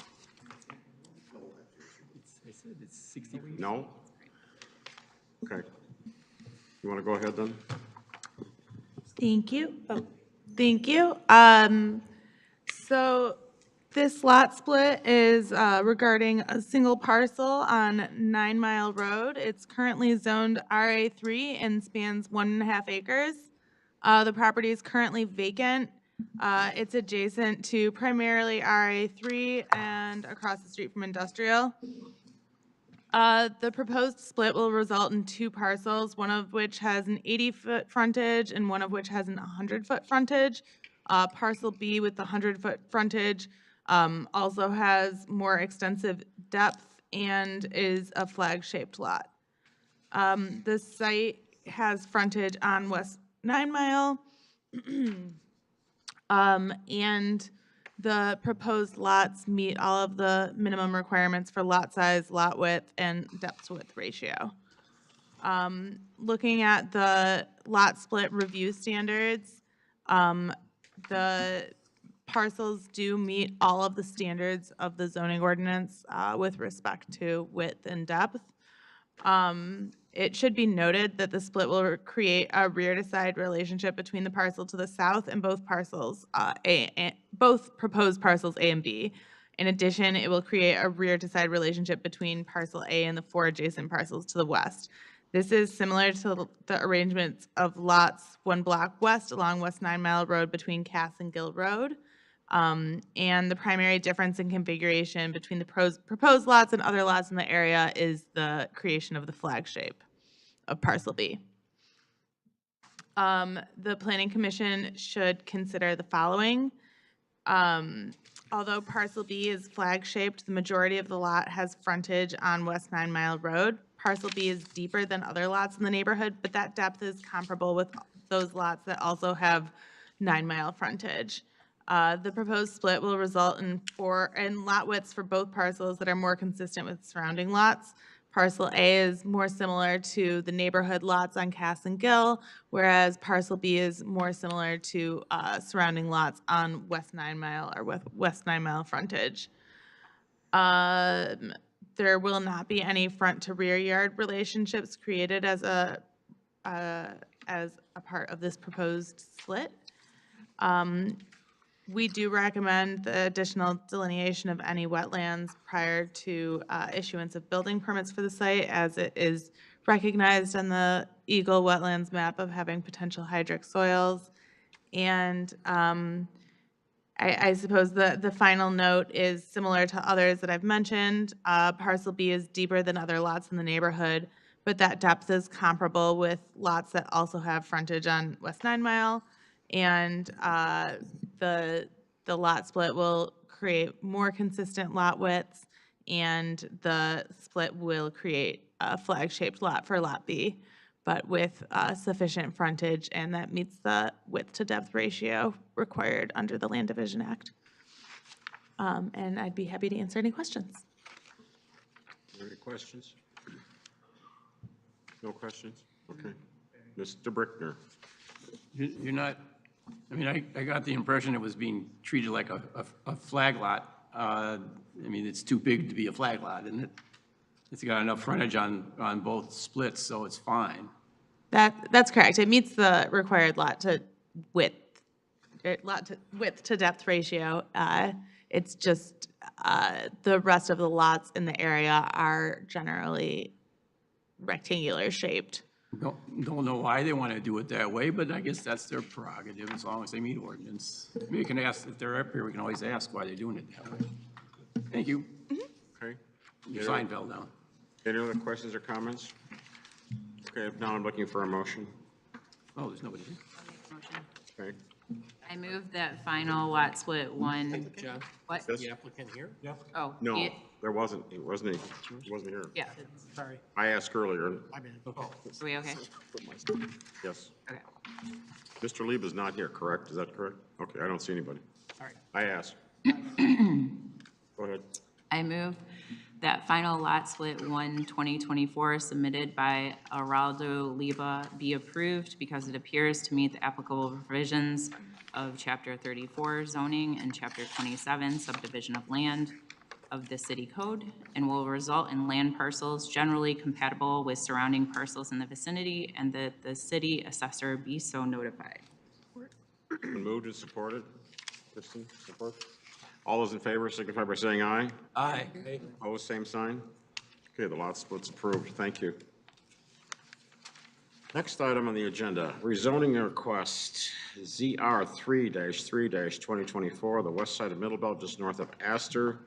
I said it's 60.
No? Okay. You want to go ahead then?
Thank you. Thank you. So this lot split is regarding a single parcel on 9 Mile Road. It's currently zoned RA3 and spans 1.5 acres. The property is currently vacant. It's adjacent to primarily RA3 and across the street from industrial. The proposed split will result in two parcels, one of which has an 80-foot frontage and one of which has an 100-foot frontage. Parcel B with the 100-foot frontage also has more extensive depth and is a flag-shaped lot. The site has frontage on West 9 Mile, and the proposed lots meet all of the minimum requirements for lot size, lot width, and depth width ratio. Looking at the lot split review standards, the parcels do meet all of the standards of the zoning ordinance with respect to width and depth. It should be noted that the split will create a rear-to-side relationship between the parcel to the south and both parcels, both proposed parcels A and B. In addition, it will create a rear-to-side relationship between parcel A and the 4 adjacent parcels to the west. This is similar to the arrangements of lots 1 block west along West 9 Mile Road between Cass and Gill Road. And the primary difference in configuration between the proposed lots and other lots in the area is the creation of the flag shape of parcel B. The Planning Commission should consider the following. Although parcel B is flag shaped, the majority of the lot has frontage on West 9 Mile Road. Parcel B is deeper than other lots in the neighborhood, but that depth is comparable with those lots that also have 9 Mile frontage. The proposed split will result in lot widths for both parcels that are more consistent with surrounding lots. Parcel A is more similar to the neighborhood lots on Cass and Gill, whereas parcel B is more similar to surrounding lots on West 9 Mile or with West 9 Mile frontage. There will not be any front to rear yard relationships created as a part of this proposed split. We do recommend the additional delineation of any wetlands prior to issuance of building permits for the site, as it is recognized on the Eagle Wetlands map of having potential hydric soils. And I suppose the final note is similar to others that I've mentioned. Parcel B is deeper than other lots in the neighborhood, but that depth is comparable with lots that also have frontage on West 9 Mile. And the lot split will create more consistent lot widths, and the split will create a flag-shaped lot for Lot B, but with sufficient frontage, and that meets the width to depth ratio required under the Land Division Act. And I'd be happy to answer any questions.
Any questions? No questions? Okay. Mr. Brickner.
You're not, I mean, I got the impression it was being treated like a flag lot. I mean, it's too big to be a flag lot, isn't it? It's got enough frontage on both splits, so it's fine.
That's correct. It meets the required lot to width to depth ratio. It's just the rest of the lots in the area are generally rectangular shaped.
Don't know why they want to do it that way, but I guess that's their prerogative as long as they meet ordinance. We can ask, if they're up here, we can always ask why they're doing it that way. Thank you.
Okay.
Your sign fell down.
Any other questions or comments? Okay, if not, I'm looking for a motion.
Oh, there's nobody here.
Okay.
I move that final lot split one.
John,
What?
Yes?
the applicant here? Yeah.
Oh.
No,
yeah,
there wasn't. He wasn't here.
Yeah.
Sorry.
I asked earlier.
Are we okay?
Yes.
Okay.
Mr. Lieb is not here, correct? Is that correct? Okay, I don't see anybody.
All right.
I asked. Go ahead.
I move that final lot split 1/2024 submitted by Araldo Leba be approved because it appears to meet the applicable provisions of Chapter 34 zoning and Chapter 27 subdivision of land of the city code, and will result in land parcels generally compatible with surrounding parcels in the vicinity, and that the city assessor be so notified.
Been moved and supported. Kristen, support? All those in favor signify by saying aye.
Aye.
Opposed, same sign. Okay, the lot split's approved. Thank you. Next item on the agenda, rezoning request, ZR 3-3-2024, the west side of Middlebelt, just north of Astor.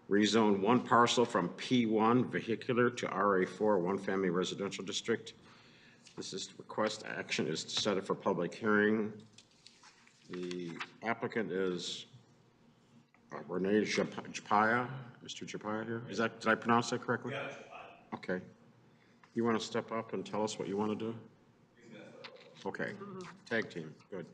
Rezone one parcel from P1 vehicular to RA4 one-family residential district. This is request action is to set it for public hearing. The applicant is Renee Japaya. Mr. Japaya here. Is that, did I pronounce that correctly? Yeah, Japaya. Okay. You want to step up and tell us what you want to do? Okay. Tag team. Good.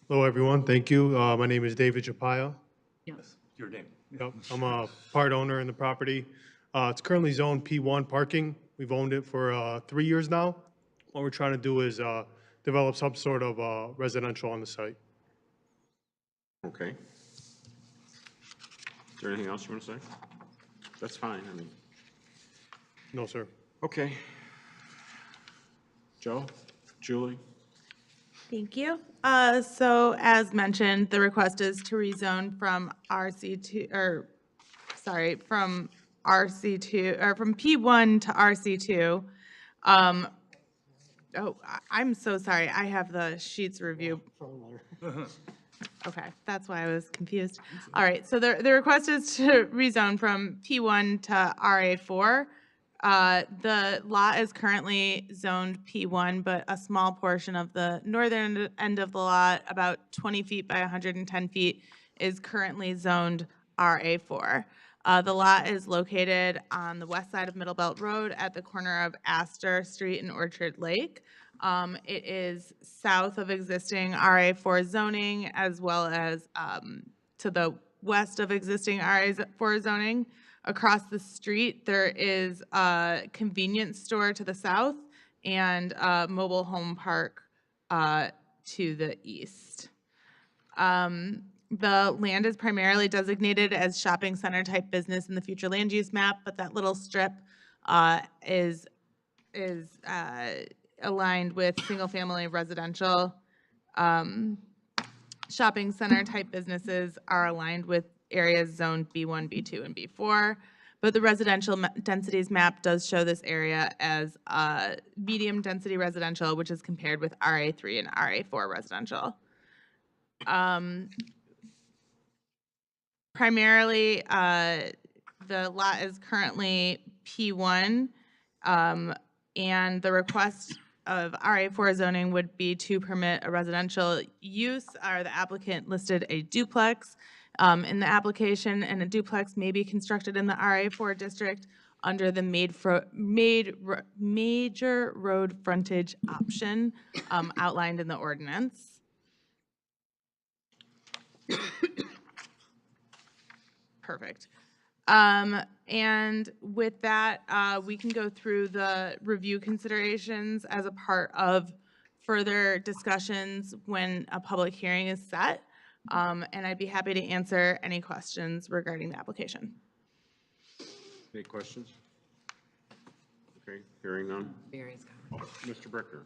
Hello, everyone. Thank you. My name is David Japaya.
Yes, your name.
Yep, I'm a part owner in the property. It's currently zoned P1 parking. We've owned it for 3 years now. What we're trying to do is develop some sort of residential on the site.
Okay. Is there anything else you want to say? That's fine. I mean,
No, sir.
okay. Joe? Julie?
Thank you. So as mentioned, the request is to rezone from RC2, or sorry, from RC2, or from P1 to RC2. I'm so sorry. I have the sheets review. Okay, that's why I was confused. All right, so the request is to rezone from P1 to RA4. The lot is currently zoned P1, but a small portion of the northern end of the lot, about 20 feet by 110 feet, is currently zoned RA4. The lot is located on the west side of Middlebelt Road at the corner of Astor Street and Orchard Lake. It is south of existing RA4 zoning, as well as to the west of existing RA4 zoning. Across the street, there is a convenience store to the south and a mobile home park to the east. The land is primarily designated as shopping center type business in the future land use map, but that little strip is aligned with single family residential. Shopping center type businesses are aligned with areas zoned B1, B2, and B4. But the residential densities map does show this area as medium density residential, which is compared with RA3 and RA4 residential. Primarily, the lot is currently P1, and the request of RA4 zoning would be to permit a residential use, or the applicant listed a duplex in the application, and a duplex may be constructed in the RA4 district under the major road frontage option outlined in the ordinance. Perfect. And with that, we can go through the review considerations as a part of further discussions when a public hearing is set. And I'd be happy to answer any questions regarding the application.
Any questions? Okay, hearing none. Mr. Bricker.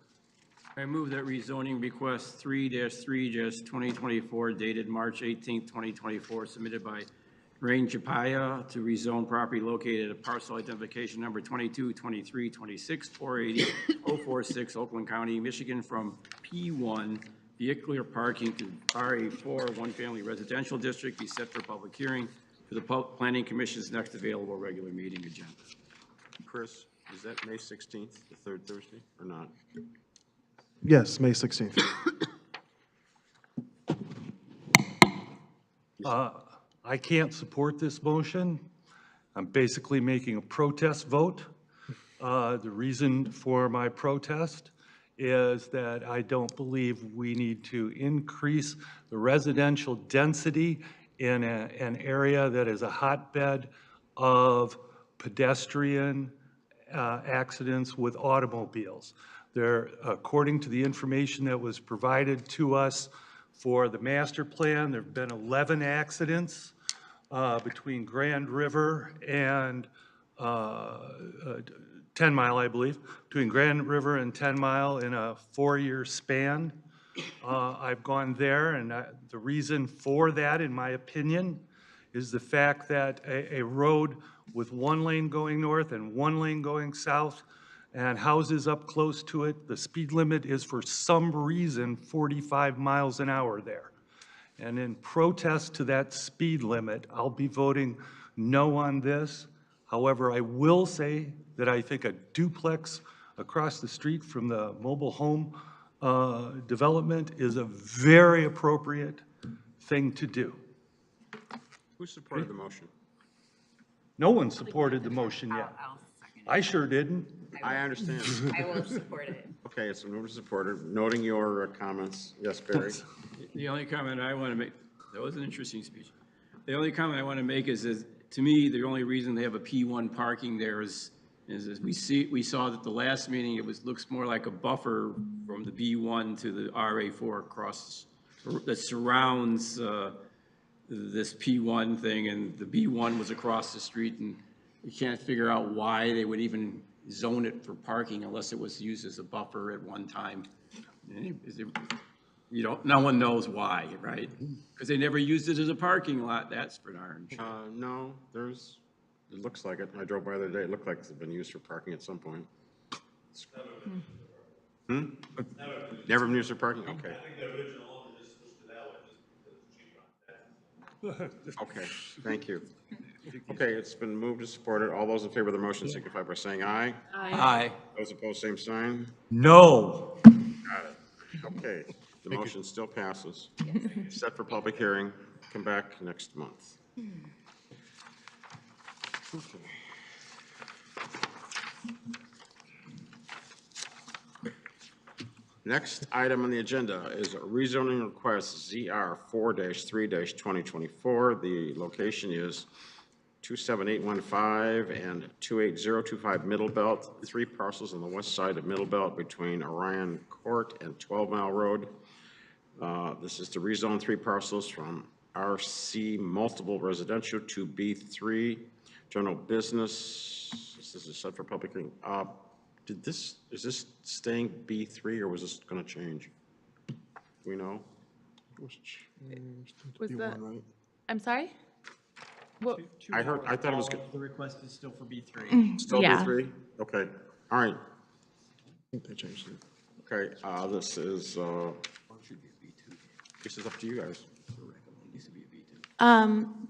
I move that rezoning request 3-3-2024 dated March 18th, 2024, submitted by Rain Japaya to rezone property located at parcel identification number 22, 23, 26, 480, 046, Oakland County, Michigan, from P1 vehicular parking to RA4 one-family residential district be set for public hearing for the Planning Commission's next available regular meeting agenda.
Chris, is that May 16th, the third Thursday, or not?
Yes, May 16th.
I can't support this motion. I'm basically making a protest vote. The reason for my protest is that I don't believe we need to increase the residential density in an area that is a hotbed of pedestrian accidents with automobiles. There, according to the information that was provided to us for the master plan, there have been 11 accidents between Grand River and 10 Mile, I believe, between Grand River and 10 Mile in a 4-year span. I've gone there, and the reason for that, in my opinion, is the fact that a road with one lane going north and one lane going south and houses up close to it, the speed limit is for some reason 45 miles an hour there. And in protest to that speed limit, I'll be voting no on this. However, I will say that I think a duplex across the street from the mobile home development is a very appropriate thing to do.
Who supported the motion?
No one supported the motion yet.
I'll second it.
I sure didn't.
I understand.
I will support it.
Okay, it's moved and supported. Noting your comments. Yes, Barry?
The only comment I want to make, that was an interesting speech. The only comment I want to make is to me, the only reason they have a P1 parking there is we saw that the last meeting, looks more like a buffer from the B1 to the RA4 across, that surrounds this P1 thing, and the B1 was across the street, and you can't figure out why they would even zone it for parking unless it was used as a buffer at one time. No one knows why, right? Because they never used it as a parking lot, that's for darn sure.
No, it looks like it. I drove by the other day. It looked like it's been used for parking at some point. Never been used for parking? Okay. I think the original owner just switched it that way just because it's cheaper. Okay, thank you. Okay, it's been moved and supported. All those in favor of the motion signify by saying aye.
Aye.
Those opposed, same sign.
No.
Got it. Okay, the motion still passes. Set for public hearing. Come back next month. Okay. Next item on the agenda is a rezoning request ZR 4-3-2024. The location is 27815 and 28025 Middle Belt, 3 parcels on the west side of Middle Belt between Orion Court and 12 Mile Road. This is to rezone 3 parcels from RC multiple residential to B3 general business. This is set for public hearing. Is this staying B3 or was this going to change? Do we know?
Was the, I'm sorry?
I heard, I thought it was good.
The request is still for B3.
Still
Yeah.
B3? Okay, all right. I think they changed it. Okay, this is up to you guys.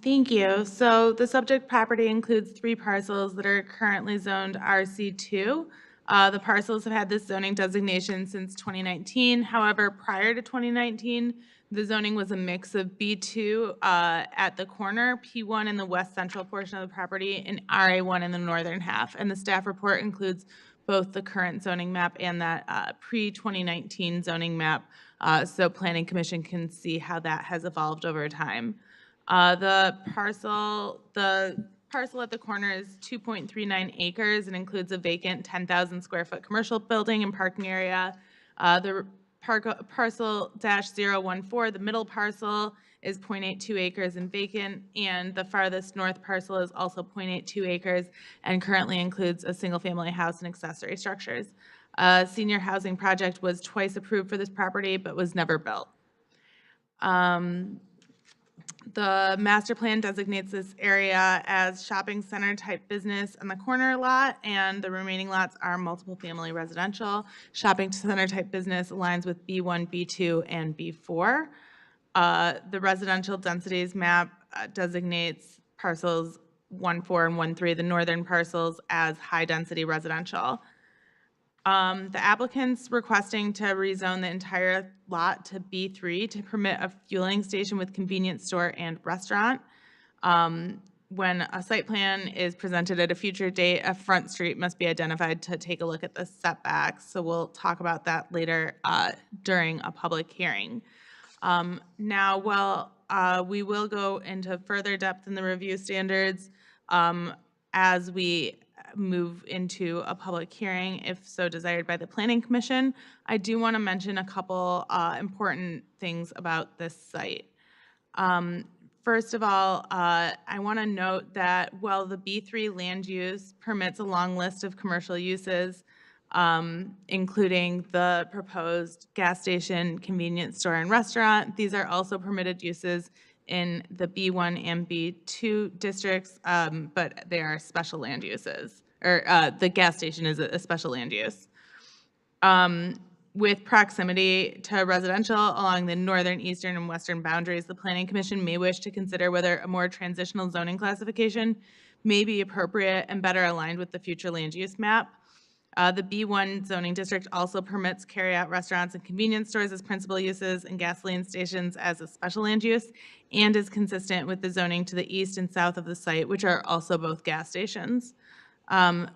Thank you. So the subject property includes 3 parcels that are currently zoned RC2. The parcels have had this zoning designation since 2019. However, prior to 2019, the zoning was a mix of B2 at the corner, P1 in the west central portion of the property, and RA1 in the northern half. And the staff report includes both the current zoning map and that pre-2019 zoning map, so Planning Commission can see how that has evolved over time. The parcel at the corner is 2.39 acres and includes a vacant 10,000 square foot commercial building and parking area. The parcel -014, the middle parcel, is 0.82 acres and vacant, and the farthest north parcel is also 0.82 acres and currently includes a single-family house and accessory structures. A senior housing project was twice approved for this property but was never built. The master plan designates this area as shopping center type business on the corner lot, and the remaining lots are multiple family residential. Shopping center type business aligns with B1, B2, and B4. The residential densities map designates parcels 1-4 and 1-3, the northern parcels, as high density residential. The applicant's requesting to rezone the entire lot to B3 to permit a fueling station with convenience store and restaurant. When a site plan is presented at a future date, a front street must be identified to take a look at the setbacks. So we'll talk about that later during a public hearing. Now, while we will go into further depth in the review standards as we move into a public hearing, if so desired by the Planning Commission, I do want to mention a couple important things about this site. First of all, I want to note that while the B3 land use permits a long list of commercial uses, including the proposed gas station, convenience store, and restaurant, these are also permitted uses in the B1 and B2 districts, but they are special land uses, or the gas station is a special land use. With proximity to residential along the northern, eastern, and western boundaries, the Planning Commission may wish to consider whether a more transitional zoning classification may be appropriate and better aligned with the future land use map. The B1 zoning district also permits carry-out restaurants and convenience stores as principal uses and gasoline stations as a special land use, and is consistent with the zoning to the east and south of the site, which are also both gas stations.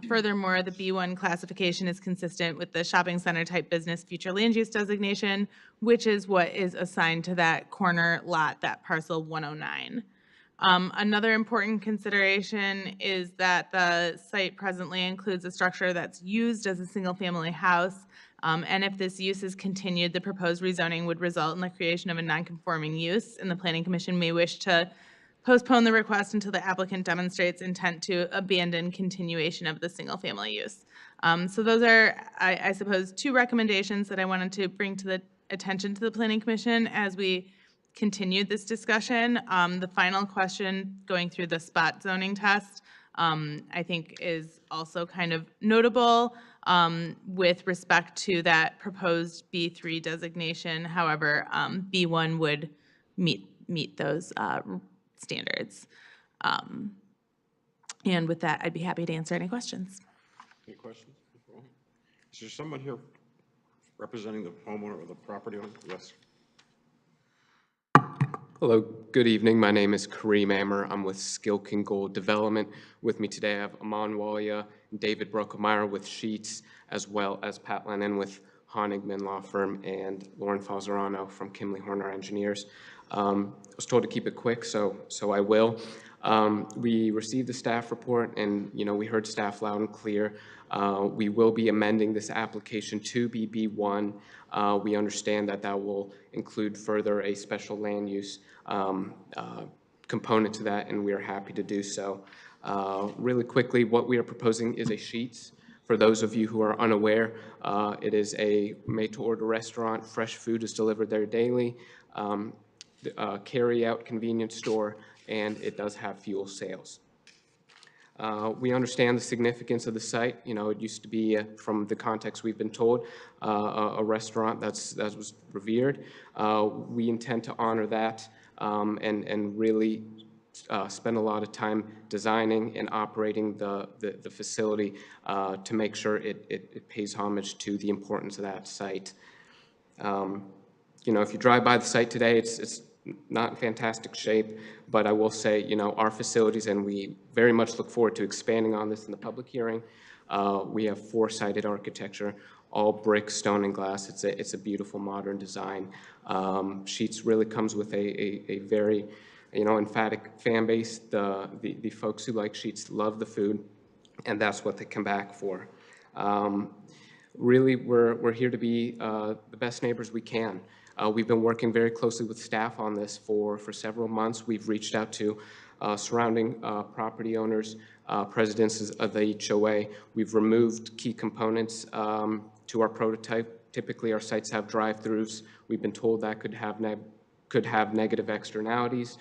Furthermore, the B1 classification is consistent with the shopping center type business future land use designation, which is what is assigned to that corner lot, that parcel 109. Another important consideration is that the site presently includes a structure that's used as a single-family house, and if this use is continued, the proposed rezoning would result in the creation of a non-conforming use, and the Planning Commission may wish to postpone the request until the applicant demonstrates intent to abandon continuation of the single-family use. So those are, I suppose, 2 recommendations that I wanted to bring to the attention to the Planning Commission as we continued this discussion. The final question going through the spot zoning test, I think is also kind of notable with respect to that proposed B3 designation. However, B1 would meet those standards. And with that, I'd be happy to answer any questions.
Any questions? Is there someone here representing the homeowner or the property owner? Yes.
Hello, good evening. My name is Kareem Ammer. I'm with Skilkin Gold Development. With me today, I have Aman Walia and David Brokemeyer with Sheets, as well as Pat Lennon with Honigman Law Firm and Lauren Falzerano from Kimley Horner Engineers. I was told to keep it quick, so I will. We received the staff report, and we heard staff loud and clear. We will be amending this application to BB1. We understand that will include further a special land use component to that, and we are happy to do so. Really quickly, what we are proposing is a Sheets. For those of you who are unaware, it is a made-to-order restaurant. Fresh food is delivered there daily. Carry-out convenience store and it does have fuel sales. We understand the significance of the site. You know, it used to be, from the context we've been told, a restaurant that was revered. We intend to honor that and really spend a lot of time designing and operating the facility to make sure it pays homage to the importance of that site. You know, if you drive by the site today, it's not in fantastic shape, but I will say, you know, our facilities, and we very much look forward to expanding on this in the public hearing. We have four-sided architecture, all brick, stone, and glass. It's a beautiful modern design. Sheets really comes with a very, you know, emphatic fan base. The folks who like Sheets love the food, and that's what they come back for. Really, we're here to be the best neighbors we can. We've been working very closely with staff on this for several months. We've reached out to surrounding property owners, presidents of the HOA. We've removed key components to our prototype. Typically, our sites have drive-throughs. We've been told that could have negative externalities.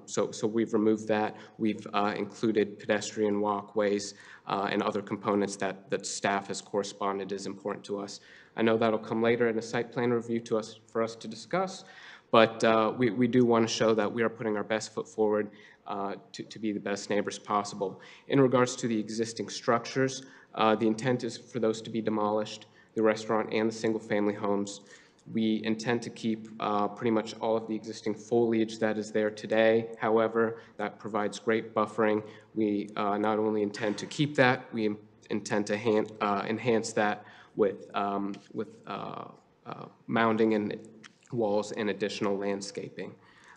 So we've removed that. We've included pedestrian walkways and other components that staff has corresponded is important to us. I know that'll come later in a site plan review for us to discuss, but we do want to show that we are putting our best foot forward to be the best neighbors possible. In regards to the existing structures, the intent is for those to be demolished, the restaurant and the single-family homes. We intend to keep pretty much all of the existing foliage that is there today. However, that provides great buffering. We not only intend to keep that, we intend to enhance that with mounding and walls and additional landscaping.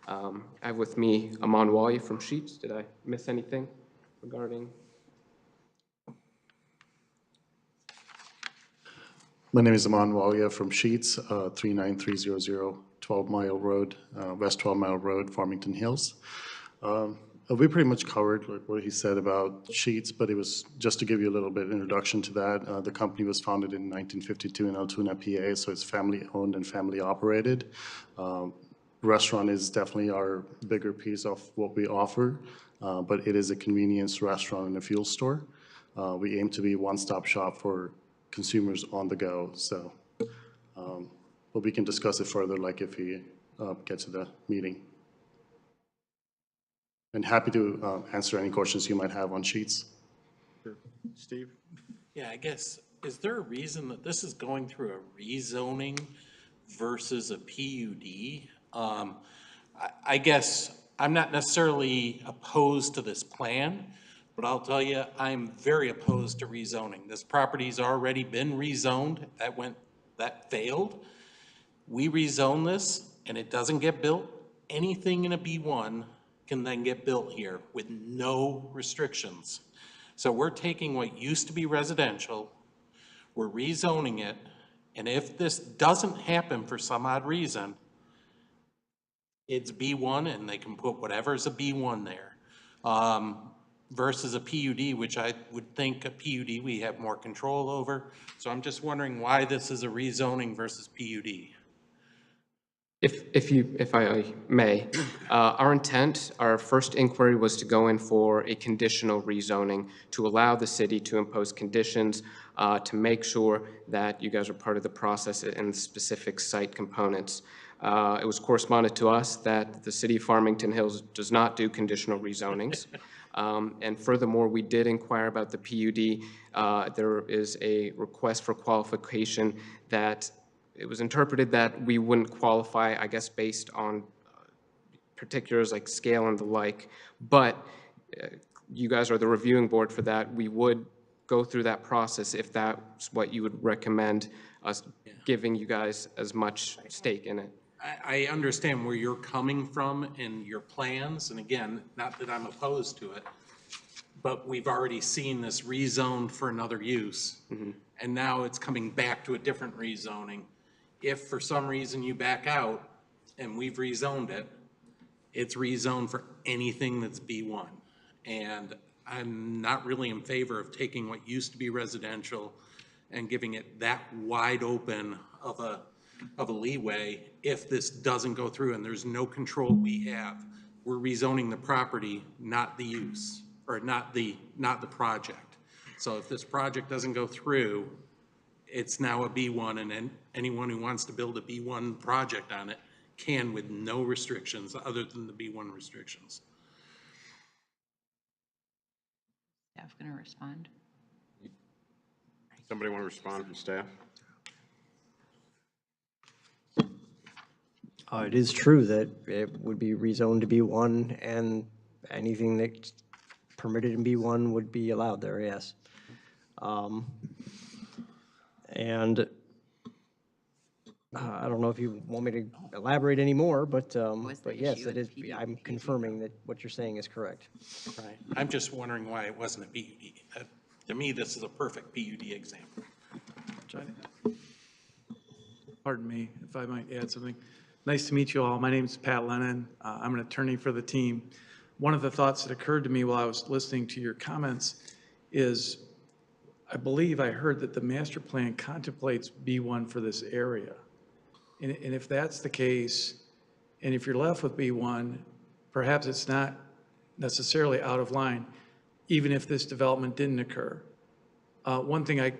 I have with me Aman Walia from Sheets. Did I miss anything regarding?
My name is Aman Walia from Sheets, 39300 12 Mile Road, West 12 Mile Road, Farmington Hills. We pretty much covered like what he said about Sheets, but it was just to give you a little bit of introduction to that. The company was founded in 1952 in Altoona, PA, so it's family owned and family operated. Restaurant is definitely our bigger piece of what we offer, but it is a convenience restaurant and a fuel store. We aim to be a one-stop shop for consumers on the go, so but we can discuss it further like if we get to the meeting. And happy to answer any questions you might have on Sheets.
Steve?
Yeah, I guess, is there a reason that this is going through a rezoning versus a PUD? I guess I'm not necessarily opposed to this plan, but I'll tell you, I'm very opposed to rezoning. This property's already been rezoned. That failed. We rezone this and it doesn't get built. Anything in a B1 can then get built here with no restrictions. So we're taking what used to be residential, we're rezoning it, and if this doesn't happen for some odd reason, it's B1 and they can put whatever's a B1 there. Versus a PUD, which I would think a PUD we have more control over. So I'm just wondering why this is a rezoning versus PUD.
If I may, our intent, our first inquiry was to go in for a conditional rezoning to allow the city to impose conditions to make sure that you guys are part of the process and specific site components. It was corresponded to us that the city of Farmington Hills does not do conditional rezonings. And furthermore, we did inquire about the PUD. There is a request for qualification that it was interpreted that we wouldn't qualify, I guess, based on particulars like scale and the like. But you guys are the reviewing board for that. We would go through that process if that's what you would recommend us giving you guys as much stake in it.
I understand where you're coming from and your plans, and again, not that I'm opposed to it, but we've already seen this rezoned for another use, and now it's coming back to a different rezoning. If for some reason you back out and we've rezoned it, it's rezoned for anything that's B1. And I'm not really in favor of taking what used to be residential and giving it that wide open of a leeway if this doesn't go through and there's no control we have we're rezoning the property, not the use, or not the project. So if this project doesn't go through, it's now a B1, and then anyone who wants to build a B1 project on it can with no restrictions other than the B1 restrictions.
Staff going to respond?
Somebody want to respond from staff?
It is true that it would be rezoned to B1, and anything that's permitted in B1 would be allowed there, yes. And I don't know if you want me to elaborate any more, but yes, it is, I'm confirming that what you're saying is correct.
Right. I'm just wondering why it wasn't a PUD. To me, this is a perfect PUD example.
Pardon me, if I might add something. Nice to meet you all. My name is Pat Lennon. I'm an attorney for the team. One of the thoughts that occurred to me while I was listening to your comments is, I believe I heard that the master plan contemplates B1 for this area. And if that's the case, and if you're left with B1, perhaps it's not necessarily out of line, even if this development didn't occur. One thing I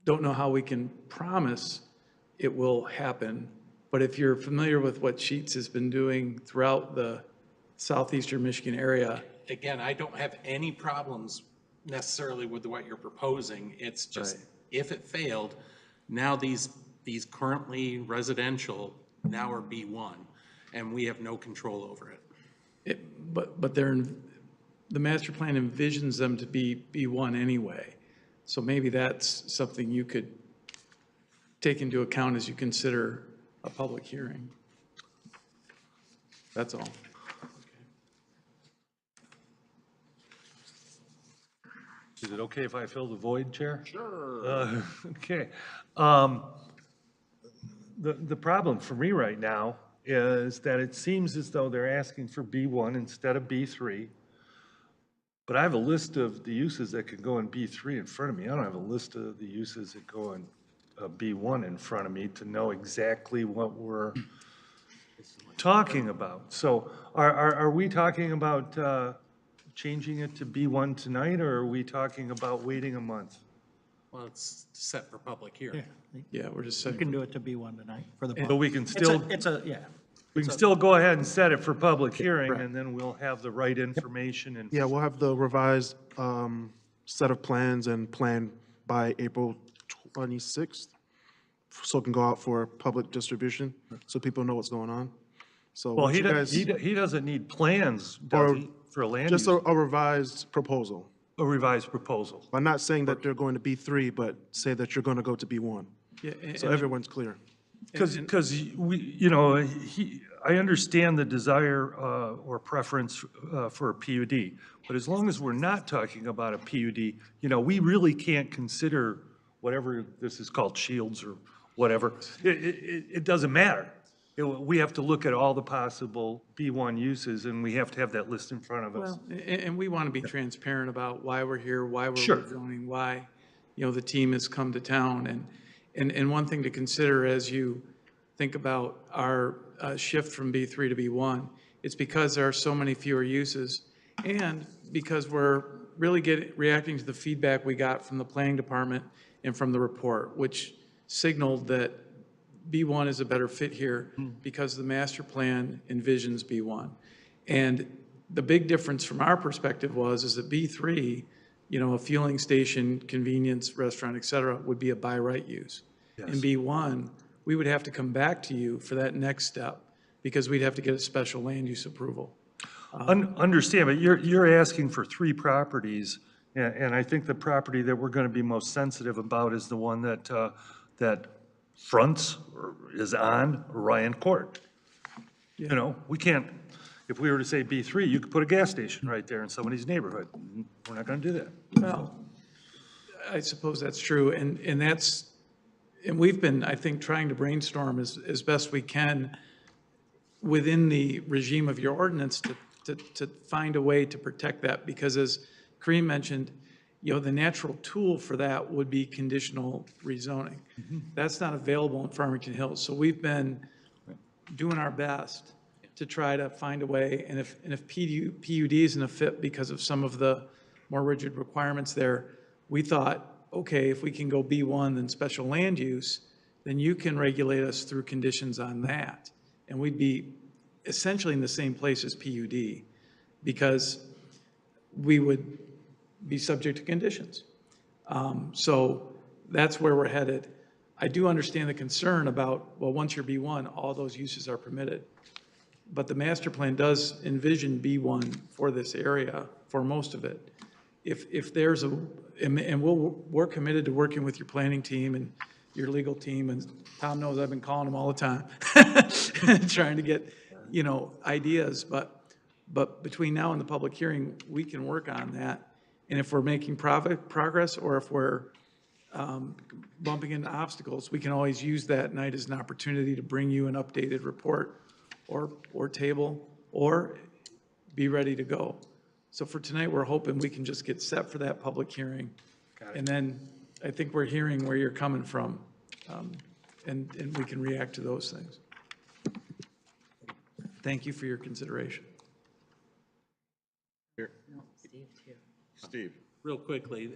don't know how we can promise it will happen, but if you're familiar with what Sheets has been doing throughout the southeastern Michigan area.
Again, I don't have any problems necessarily with what you're proposing. It's just, if it failed, now these currently residential now are B1, and we have no control over it.
But the master plan envisions them to be B1 anyway. So maybe that's something you could take into account as you consider a public hearing. That's all.
Is it okay if I fill the void, Chair?
Sure.
Okay. The problem for me right now is that it seems as though they're asking for B1 instead of B3. But I have a list of the uses that could go in B3 in front of me. I don't have a list of the uses that go in B1 in front of me to know exactly what we're talking about. So are we talking about changing it to B1 tonight, or are we talking about waiting a month?
Well, it's set for public hearing.
Yeah, we're just
You
saying.
can do it to B1 tonight for the.
But we can still, we can still go ahead and set it for public hearing, and then we'll have the right information and.
Yeah, we'll have the revised set of plans and plan by April 26th, so it can go out for public distribution, so people know what's going on. So
Well,
once
he
you guys,
he doesn't need plans, does he, for a land use?
just a revised proposal.
A revised proposal.
I'm not saying that they're going to B3, but say that you're going to go to B1,
Yeah,
so everyone's clear.
Because we, you know, I understand the desire or preference for a PUD, but as long as we're not talking about a PUD, you know, we really can't consider whatever this is called, shields or whatever. It doesn't matter. We have to look at all the possible B1 uses, and we have to have that list in front of us.
Well, and we want to be transparent about why we're here, why we're
Sure.
rezoning, why, you know, the team has come to town. And one thing to consider as you think about our shift from B3 to B1, it's because there are so many fewer uses, and because we're really reacting to the feedback we got from the planning department and from the report, which signaled that B1 is a better fit here because the master plan envisions B1. And the big difference from our perspective is that B3, you know, a fueling station, convenience, restaurant, et cetera, would be a by right use.
Yes.
In B1, we would have to come back to you for that next step because we'd have to get a special land use approval.
Understand, but you're asking for 3 properties, and I think the property that we're going to be most sensitive about is the one that fronts or is on Ryan Court. You know, we can't, if we were to say B3, you could put a gas station right there in somebody's neighborhood. We're not going to do that.
Well, I suppose that's true, and we've been, I think, trying to brainstorm as best we can within the regime of your ordinance to find a way to protect that, because as Kareem mentioned, you know, the natural tool for that would be conditional rezoning. That's not available in Farmington Hills, so we've been doing our best to try to find a way, and if PUD isn't a fit because of some of the more rigid requirements there, we thought, okay, if we can go B1 then special land use, then you can regulate us through conditions on that. And we'd be essentially in the same place as PUD, because we would be subject to conditions. So that's where we're headed. I do understand the concern about, well, once you're B1, all those uses are permitted. But the master plan does envision B1 for this area, for most of it. If there's and we're committed to working with your planning team and your legal team, and Tom knows I've been calling them all the time, trying to get, ideas, but between now and the public hearing, we can work on that. And if we're making progress, or if we're bumping into obstacles, we can always use that night as an opportunity to bring you an updated report or table, or be ready to go. So for tonight, we're hoping we can just get set for that public hearing. And then I think we're hearing where you're coming from, and we can react to those things. Thank you for your consideration.
Here. Steve.
Real quickly,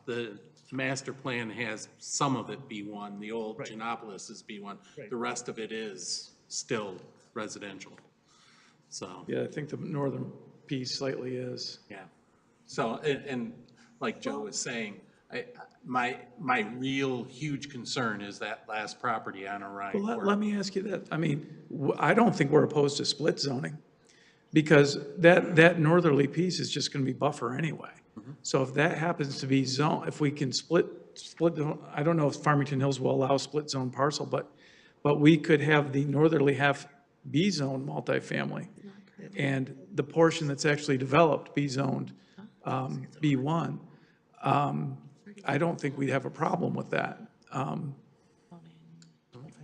the master plan has some of it B1, the old Giannopolis is B1. The rest of it is still residential, so.
Yeah, I think the northern piece slightly is.
Yeah, so, and like Joe was saying, my real huge concern is that last property on Orion.
Well, let me ask you that. I mean, I don't think we're opposed to split zoning, because that northerly piece is just going to be buffer anyway. So if that happens to be zone, if we can split, I don't know if Farmington Hills will allow split zone parcel, but we could have the northerly half B zone multifamily, and the portion that's actually developed B zoned B1. I don't think we'd have a problem with that.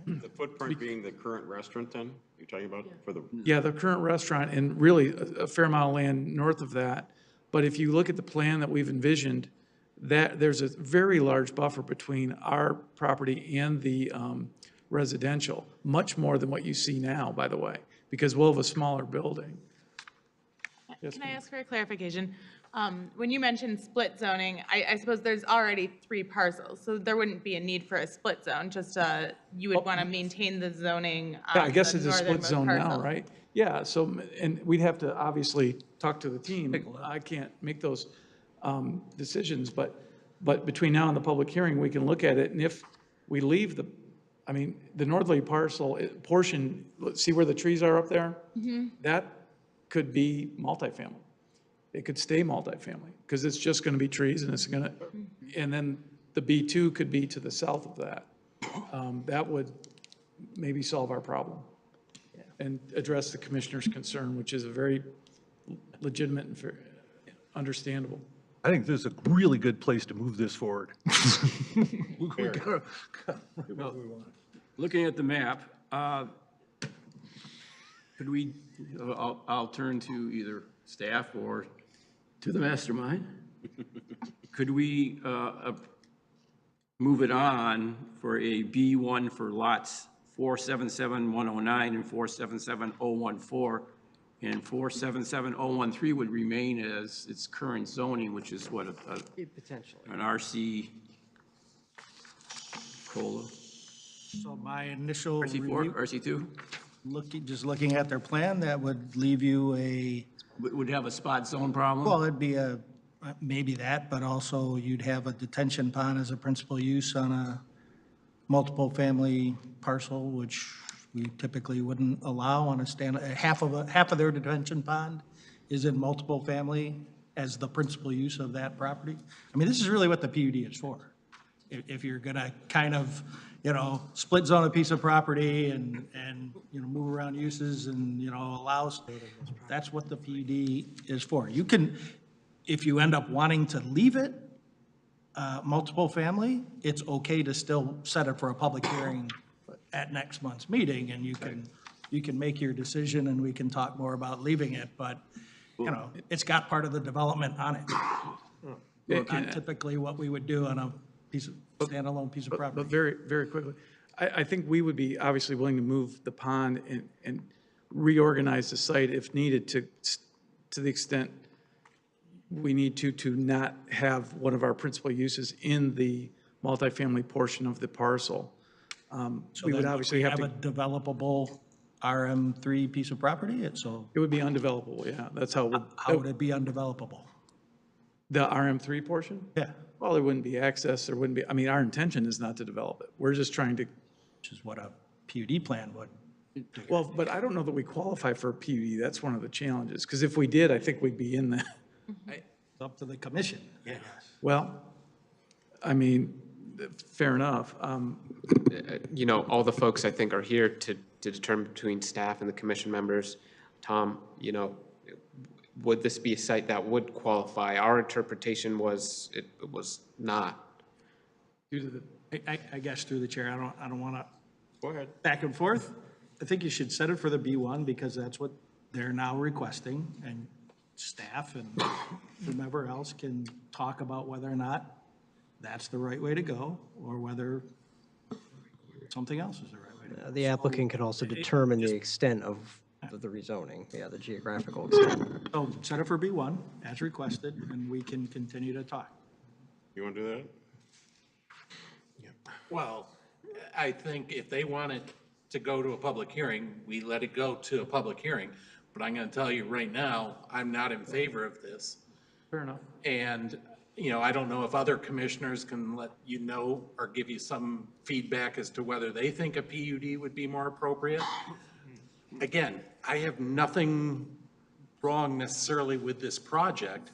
The footprint being the current restaurant then, you're talking about for the?
Yeah, the current restaurant, and really a fair amount of land north of that. But if you look at the plan that we've envisioned, that there's a very large buffer between our property and the residential, much more than what you see now, by the way, because we'll have a smaller building.
Can I ask for a clarification? When you mentioned split zoning, I suppose there's already 3 parcels, so there wouldn't be a need for a split zone, just you would want to maintain the zoning
Yeah,
on
I guess
the
it's a split
northernmost
zone now,
parcel.
right? Yeah, so, and we'd have to obviously talk to the team. I can't make those decisions, but between now and the public hearing, we can look at it, and if we leave the northerly portion, see where the trees are up there? That could be multifamily. It could stay multifamily, because it's just going to be trees, and it's going to, and then the B2 could be to the south of that. That would maybe solve our problem and address the commissioner's concern, which is a very legitimate and understandable.
I think this is a really good place to move this forward.
Looking at the map, could we, I'll turn to either staff or to the mastermind. Could we move it on for a B1 for lots 477109 and 477014, and 477013 would remain as its current zoning, which is what,
Potentially.
an RC COLA?
So my initial
RC4,
review,
RC2?
just looking at their plan, that would leave you
Would have a spot zone problem?
well, it'd be maybe that, but also you'd have a detention pond as a principal use on a multiple family parcel, which we typically wouldn't allow on a half of their detention pond is in multiple family as the principal use of that property. I mean, this is really what the PUD is for. If you're gonna kind of, split zone a piece of property and move around uses and, allows, that's what the PUD is for. You can, if you end up wanting to leave it multiple family, it's okay to still set it for a public hearing at next month's meeting, and you can make your decision, and we can talk more about leaving it, but, it's got part of the development on it. Not typically what we would do on a standalone piece of property.
But very, very quickly, I think we would be obviously willing to move the pond, and reorganize the site if needed to the extent we need to not have one of our principal uses in the multifamily portion of the parcel.
So
We would
then
obviously
we
have
have a
to,
developable RM3 piece of property, so
it would be undevelopable, yeah, that's how it would.
how would it be undevelopable?
The RM3 portion?
Yeah.
Well, there wouldn't be access, there wouldn't be, I mean, our intention is not to develop it. We're just trying to,
Which is what a PUD plan would.
well, but I don't know that we qualify for a PUD. That's one of the challenges. Because if we did, I think we'd be in that.
It's up to the commission, I guess.
Well, I mean, fair enough.
You know, all the folks I think are here to determine between staff and the commission members. Tom, you know, would this be a site that would qualify? Our interpretation was it was not.
Due to the, I guess through the chair, I don't want to.
Go ahead.
Back and forth. I think you should set it for the B1 because that's what they're now requesting, and staff and whomever else can talk about whether or not that's the right way to go, or whether something else is the right way to go.
The applicant can also determine the extent of the rezoning, the geographical extent.
So set it for B1 as requested, and we can continue to talk.
You want to do that?
Well, I think if they want it to go to a public hearing, we let it go to a public hearing. But I'm going to tell you right now, I'm not in favor of this.
Fair enough.
And, you know, I don't know if other commissioners can let you know or give you some feedback as to whether they think a PUD would be more appropriate. Again, I have nothing wrong necessarily with this project.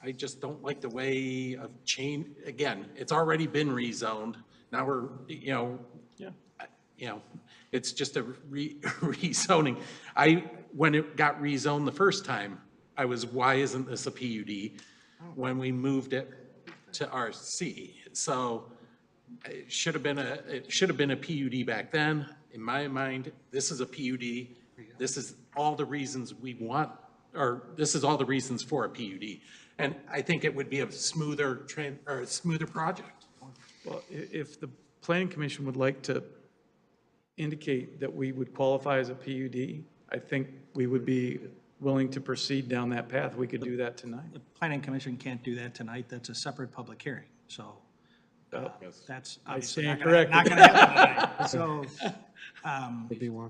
I just don't like the way of change. Again, it's already been rezoned. Now we're, you know, it's just a rezoning. When it got rezoned the first time, I was, why isn't this a PUD? When we moved it to RC. So it should have been a PUD back then. In my mind, this is a PUD. This is all the reasons we want, or this is all the reasons for a PUD. And I think it would be a smoother project.
Well, if the planning commission would like to indicate that we would qualify as a PUD, I think we would be willing to proceed down that path. We could do that tonight.
The planning commission can't do that tonight. That's a separate public hearing. So that's obviously
stand
not going to happen tonight. So,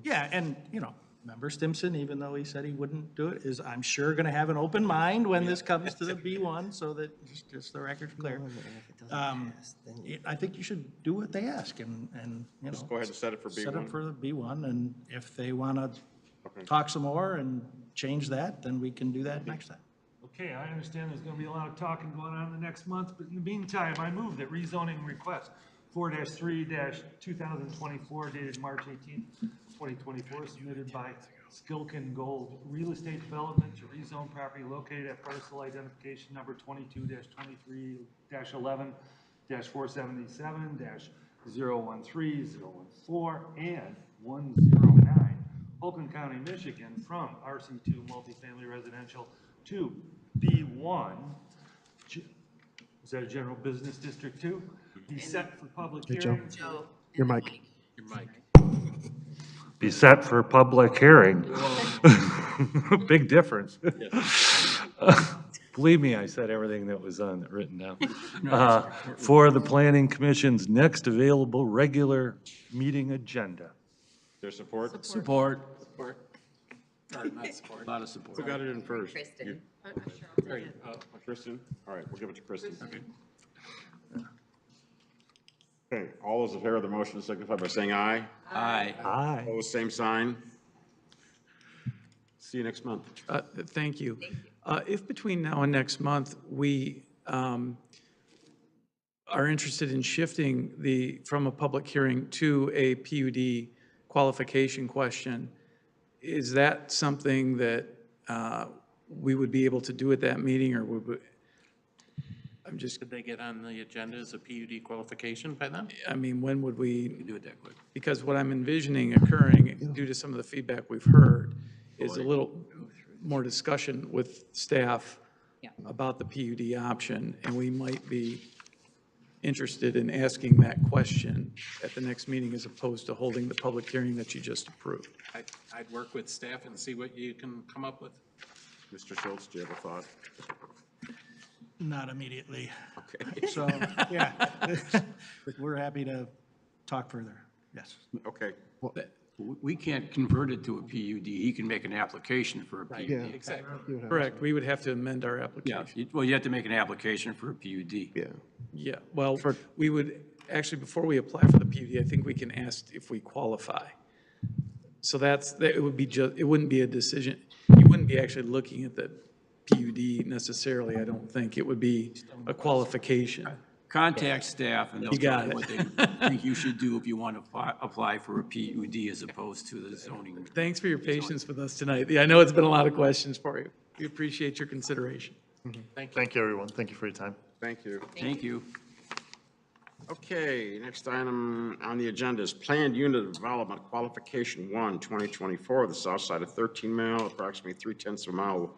yeah, and, you know, Member Stimson, even though he said he wouldn't do it, is, I'm sure, going to have an open mind when this comes to the B1, so that, just the record's clear. I think you should do what they ask, and, you know.
Just go ahead and set it for B1.
Set it for the B1, and if they want to talk some more and change that, then we can do that next time.
Okay, I understand there's gonna be a lot of talking going on in the next month, but in the meantime, I move that rezoning request 4-3-2024 dated March 18th, 2024, submitted by Skilkin Gold Real Estate Development to rezone property located at parcel identification number 22-23-11-477-013-014 and 109, Oakland County, Michigan, from RC2 multifamily residential to B1, is that a general business district 2? Be set for public hearing.
Your mic.
Your mic.
Be set for public hearing. Big difference. Believe me, I said everything that was written down. For the Planning Commission's next available regular meeting agenda.
There's support?
Support.
Support. Or not support.
A lot of support.
Who got it in first?
Kristen.
Kristen? All right, we'll give it to Kristen. Okay, all those in favor of the motion signify by saying aye.
Aye.
Aye.
Opposed, same sign. See you next month.
Thank you. If between now and next month, we are interested in shifting from a public hearing to a PUD qualification question, is that something that we would be able to do at that meeting, or would we?
Did they get on the agenda as a PUD qualification by then?
I mean, when would we?
Do it that quick.
Because what I'm envisioning occurring, due to some of the feedback we've heard, is a little more discussion with staff about the PUD option, and we might be interested in asking that question at the next meeting as opposed to holding the public hearing that you just approved.
I'd work with staff and see what you can come up with.
Mr. Schultz, do you have a thought?
Not immediately.
Okay.
So, yeah, we're happy to talk further, yes.
Okay.
We can't convert it to a PUD. He can make an application for a PUD.
Yeah.
Exactly.
Correct, we would have to amend our
Yeah,
application.
well, you have to make an application for a PUD.
Yeah.
Yeah, well, we would, actually, before we apply for the PUD, I think we can ask if we qualify. So it would be just, it wouldn't be a decision, you wouldn't be actually looking at the PUD necessarily, I don't think. It would be a qualification.
Contact staff and they'll
You got
tell you what they think you should do if you want to apply for a PUD as opposed to the zoning.
Thanks for your patience with us tonight. Yeah, I know it's been a lot of questions for you. We appreciate your consideration.
Thank you, everyone. Thank you for your time.
Thank you.
Thank you.
Okay, next item on the agenda is Planned Unit Development Qualification 1, 2024, the south side of 13 Mile, approximately 0.3 of a mile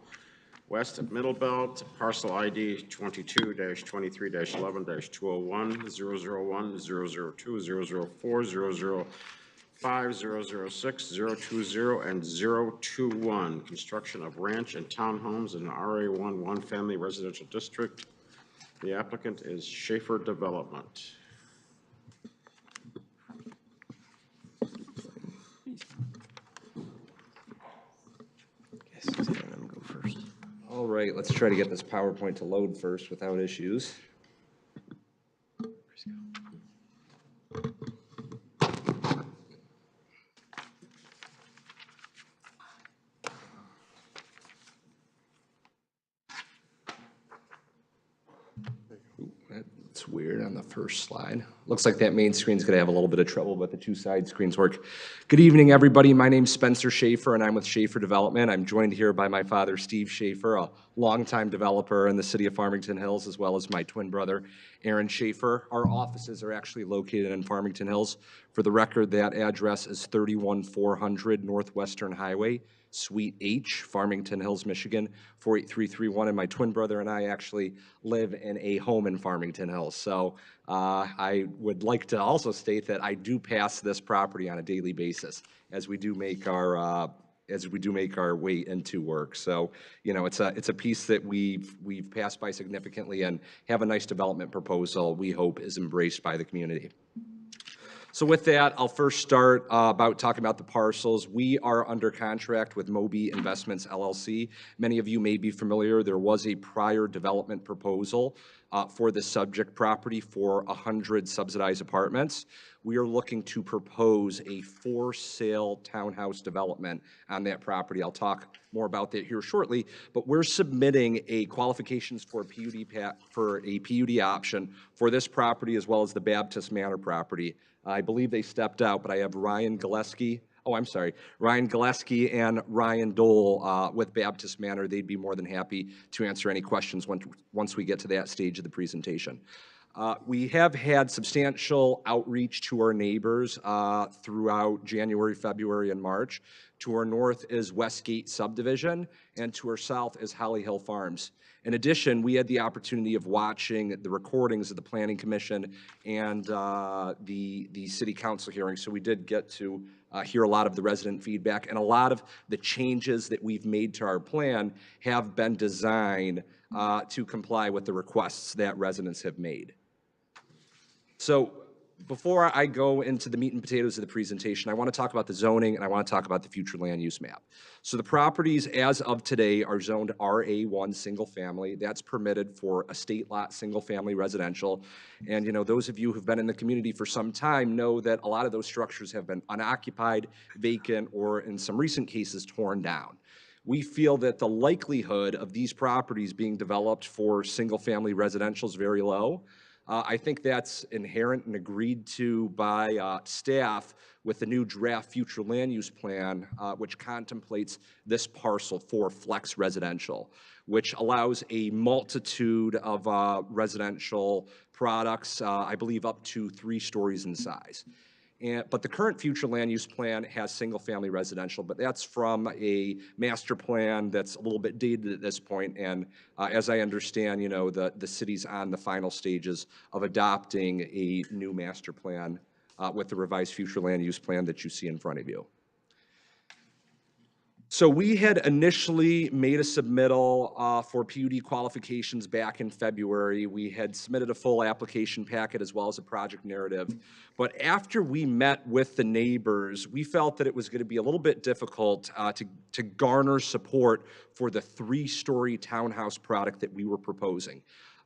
west of Middlebelt, parcel ID 22-23-11-201, 001, 002, 004, 005, 006, 020, and 021. Construction of ranch and townhomes in the RA1 one-family residential district. The applicant is Schaefer Development.
All right, let's try to get this PowerPoint to load first without issues. That's weird on the first slide. Looks like that main screen's gonna have a little bit of trouble, but the two side screens work. Good evening, everybody. My name's Spencer Schaefer, and I'm with Schaefer Development. I'm joined here by my father, Steve Schaefer, a longtime developer in the city of Farmington Hills, as well as my twin brother, Aaron Schaefer. Our offices are actually located in Farmington Hills. For the record, that address is 31400 Northwestern Highway, Suite H, Farmington Hills, Michigan, 48331, and my twin brother and I actually live in a home in Farmington Hills. So I would like to also state that I do pass this property on a daily basis as we do make our way into work. So, you know, it's a piece that we've passed by significantly and have a nice development proposal we hope is embraced by the community. So with that, I'll first start about talking about the parcels. We are under contract with Moby Investments LLC. Many of you may be familiar. There was a prior development proposal for the subject property for 100 subsidized apartments. We are looking to propose a for-sale townhouse development on that property. I'll talk more about that here shortly, but we're submitting a qualifications for a PUD option for this property as well as the Baptist Manor property. I believe they stepped out, but I have Ryan Gillespie and Ryan Dole with Baptist Manor. They'd be more than happy to answer any questions once we get to that stage of the presentation. We have had substantial outreach to our neighbors throughout January, February, and March. To our north is Westgate Subdivision, and to our south is Holly Hill Farms. In addition, we had the opportunity of watching the recordings of the Planning Commission and the City Council hearing, so we did get to hear a lot of the resident feedback, and a lot of the changes that we've made to our plan have been designed to comply with the requests that residents have made. So before I go into the meat and potatoes of the presentation, I want to talk about the zoning and I want to talk about the future land use map. So the properties as of today are zoned RA1 single family. That's permitted for estate lot single family residential. And you know, those of you who've been in the community for some time know that a lot of those structures have been unoccupied, vacant, or in some recent cases torn down. We feel that the likelihood of these properties being developed for single family residential is very low. I think that's inherent and agreed to by staff with the new draft future land use plan, which contemplates this parcel for flex residential, which allows a multitude of residential products, I believe up to 3 stories in size. But the current future land use plan has single-family residential, but that's from a master plan that's a little bit dated at this point. And as I understand, you know, the city's on the final stages of adopting a new master plan with the revised future land use plan that you see in front of you. So we had initially made a submittal for PUD qualifications back in February. We had submitted a full application packet as well as a project narrative. But after we met with the neighbors, we felt that it was going to be a little bit difficult to garner support for the 3-story townhouse product that we were proposing.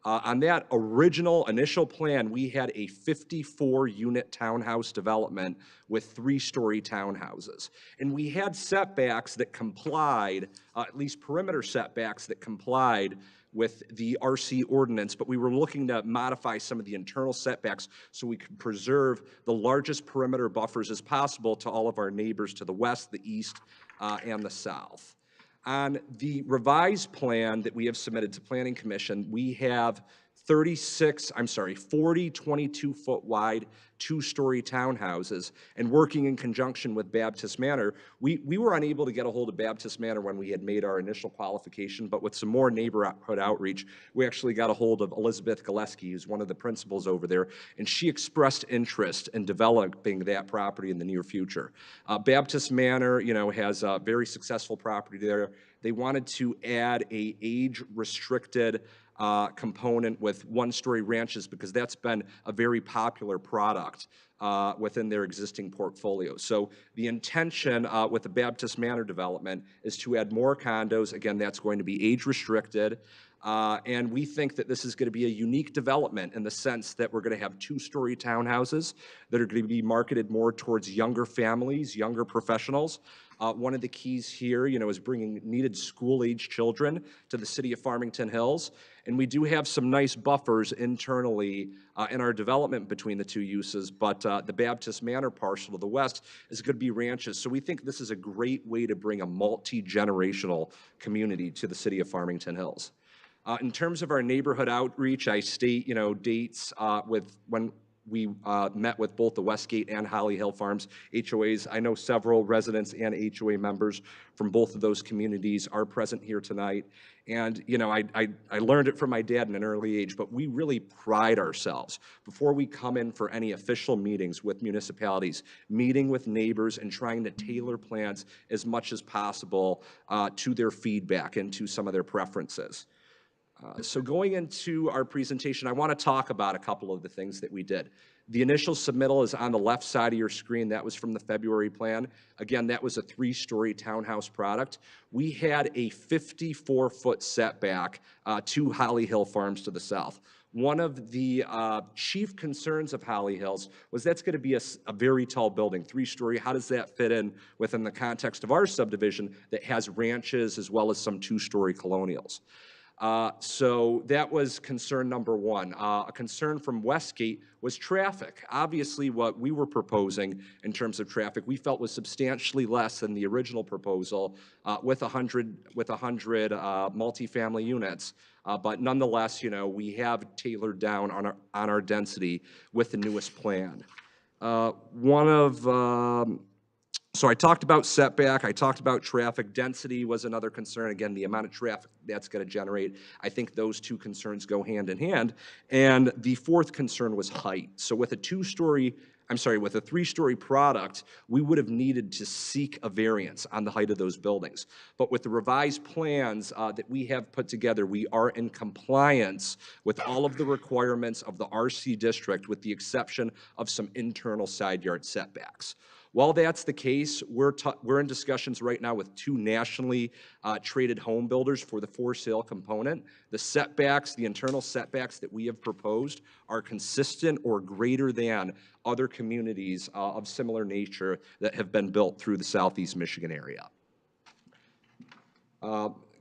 On that original initial plan, we had a 54-unit townhouse development with 3-story townhouses. And we had setbacks that complied, at least perimeter setbacks that complied with the RC ordinance, but we were looking to modify some of the internal setbacks so we could preserve the largest perimeter buffers as possible to all of our neighbors to the west, the east, and the south. On the revised plan that we have submitted to Planning Commission, we have 40 22-foot wide 2-story townhouses. And working in conjunction with Baptist Manor, we were unable to get a hold of Baptist Manor when we had made our initial qualification, but with some more neighborhood outreach, we actually got a hold of Elizabeth Gillespie, who's one of the principals over there, and she expressed interest in developing that property in the near future. Baptist Manor, you know, has a very successful property there. They wanted to add a age-restricted component with 1-story ranches because that's been a very popular product within their existing portfolio. So the intention with the Baptist Manor development is to add more condos. Again, that's going to be age-restricted. And we think that this is going to be a unique development in the sense that we're going to have 2-story townhouses that are going to be marketed more towards younger families, younger professionals. One of the keys here, you know, is bringing needed school-age children to the city of Farmington Hills. And we do have some nice buffers internally in our development between the two uses, but the Baptist Manor parcel to the west is going to be ranches. So we think this is a great way to bring a multi-generational community to the city of Farmington Hills. In terms of our neighborhood outreach, I state, you know, dates with when we met with both the Westgate and Holly Hill Farms HOAs. I know several residents and HOA members from both of those communities are present here tonight. And, you know, I learned it from my dad in an early age, but we really pride ourselves before we come in for any official meetings with municipalities, meeting with neighbors and trying to tailor plans as much as possible to their feedback and to some of their preferences. So going into our presentation, I want to talk about a couple of the things that we did. The initial submittal is on the left side of your screen. That was from the February plan. Again, that was a 3-story townhouse product. We had a 54-foot setback to Holly Hill Farms to the south. One of the chief concerns of Holly Hills was that's going to be a very tall building, 3-story. How does that fit in within the context of our subdivision that has ranches as well as some 2-story colonials? So that was concern number one. A concern from Westgate was traffic. Obviously, what we were proposing in terms of traffic, we felt was substantially less than the original proposal with 100 multifamily units. But nonetheless, you know, we have tailored down on our density with the newest plan. So I talked about setback, I talked about traffic. Density was another concern. Again, the amount of traffic that's going to generate. I think those two concerns go hand in hand. And the fourth concern was height. So with a 3-story product, we would have needed to seek a variance on the height of those buildings. But with the revised plans that we have put together, we are in compliance with all of the requirements of the RC district with the exception of some internal side yard setbacks. While that's the case, we're in discussions right now with 2 nationally traded home builders for the for sale component. The setbacks, the internal setbacks that we have proposed are consistent or greater than other communities of similar nature that have been built through the Southeast Michigan area.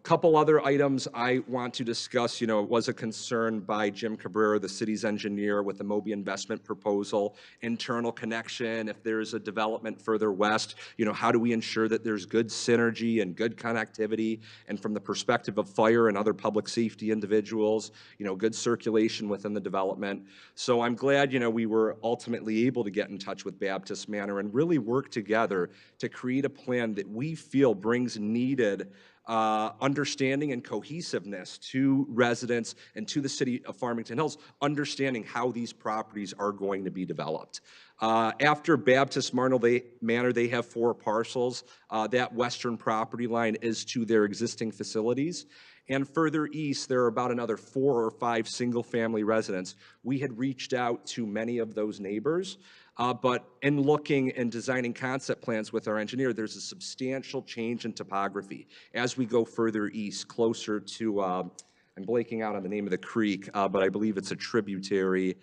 Couple other items I want to discuss. It was a concern by Jim Cabrera, the city's engineer, with the Moby investment proposal, internal connection. If there's a development further west, how do we ensure that there's good synergy and good connectivity? And from the perspective of fire and other public safety individuals, good circulation within the development. So I'm glad, we were ultimately able to get in touch with Baptist Manor and really work together to create a plan that we feel brings needed understanding and cohesiveness to residents and to the city of Farmington Hills, understanding how these properties are going to be developed. After Baptist Manor, they have 4 parcels. That western property line is to their existing facilities. And further east, there are about another 4 or 5 single-family residents. We had reached out to many of those neighbors. But in looking and designing concept plans with our engineer, there's a substantial change in topography as we go further east, closer to, I'm blanking out on the name of the creek, but I believe it's a tributary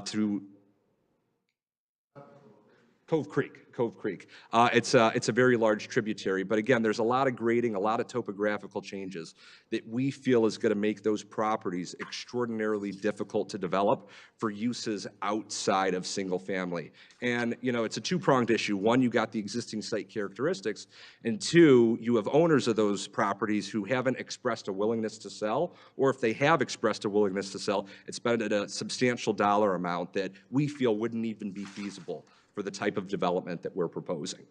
to Cove Creek. It's a very large tributary, but again, there's a lot of grading, a lot of topographical changes that we feel is going to make those properties extraordinarily difficult to develop for uses outside of single family. And, it's a 2-pronged issue. 1, you got the existing site characteristics, and 2, you have owners of those properties who haven't expressed a willingness to sell, or if they have expressed a willingness to sell, it's been at a substantial dollar amount that we feel wouldn't even be feasible for the type of development that we're proposing.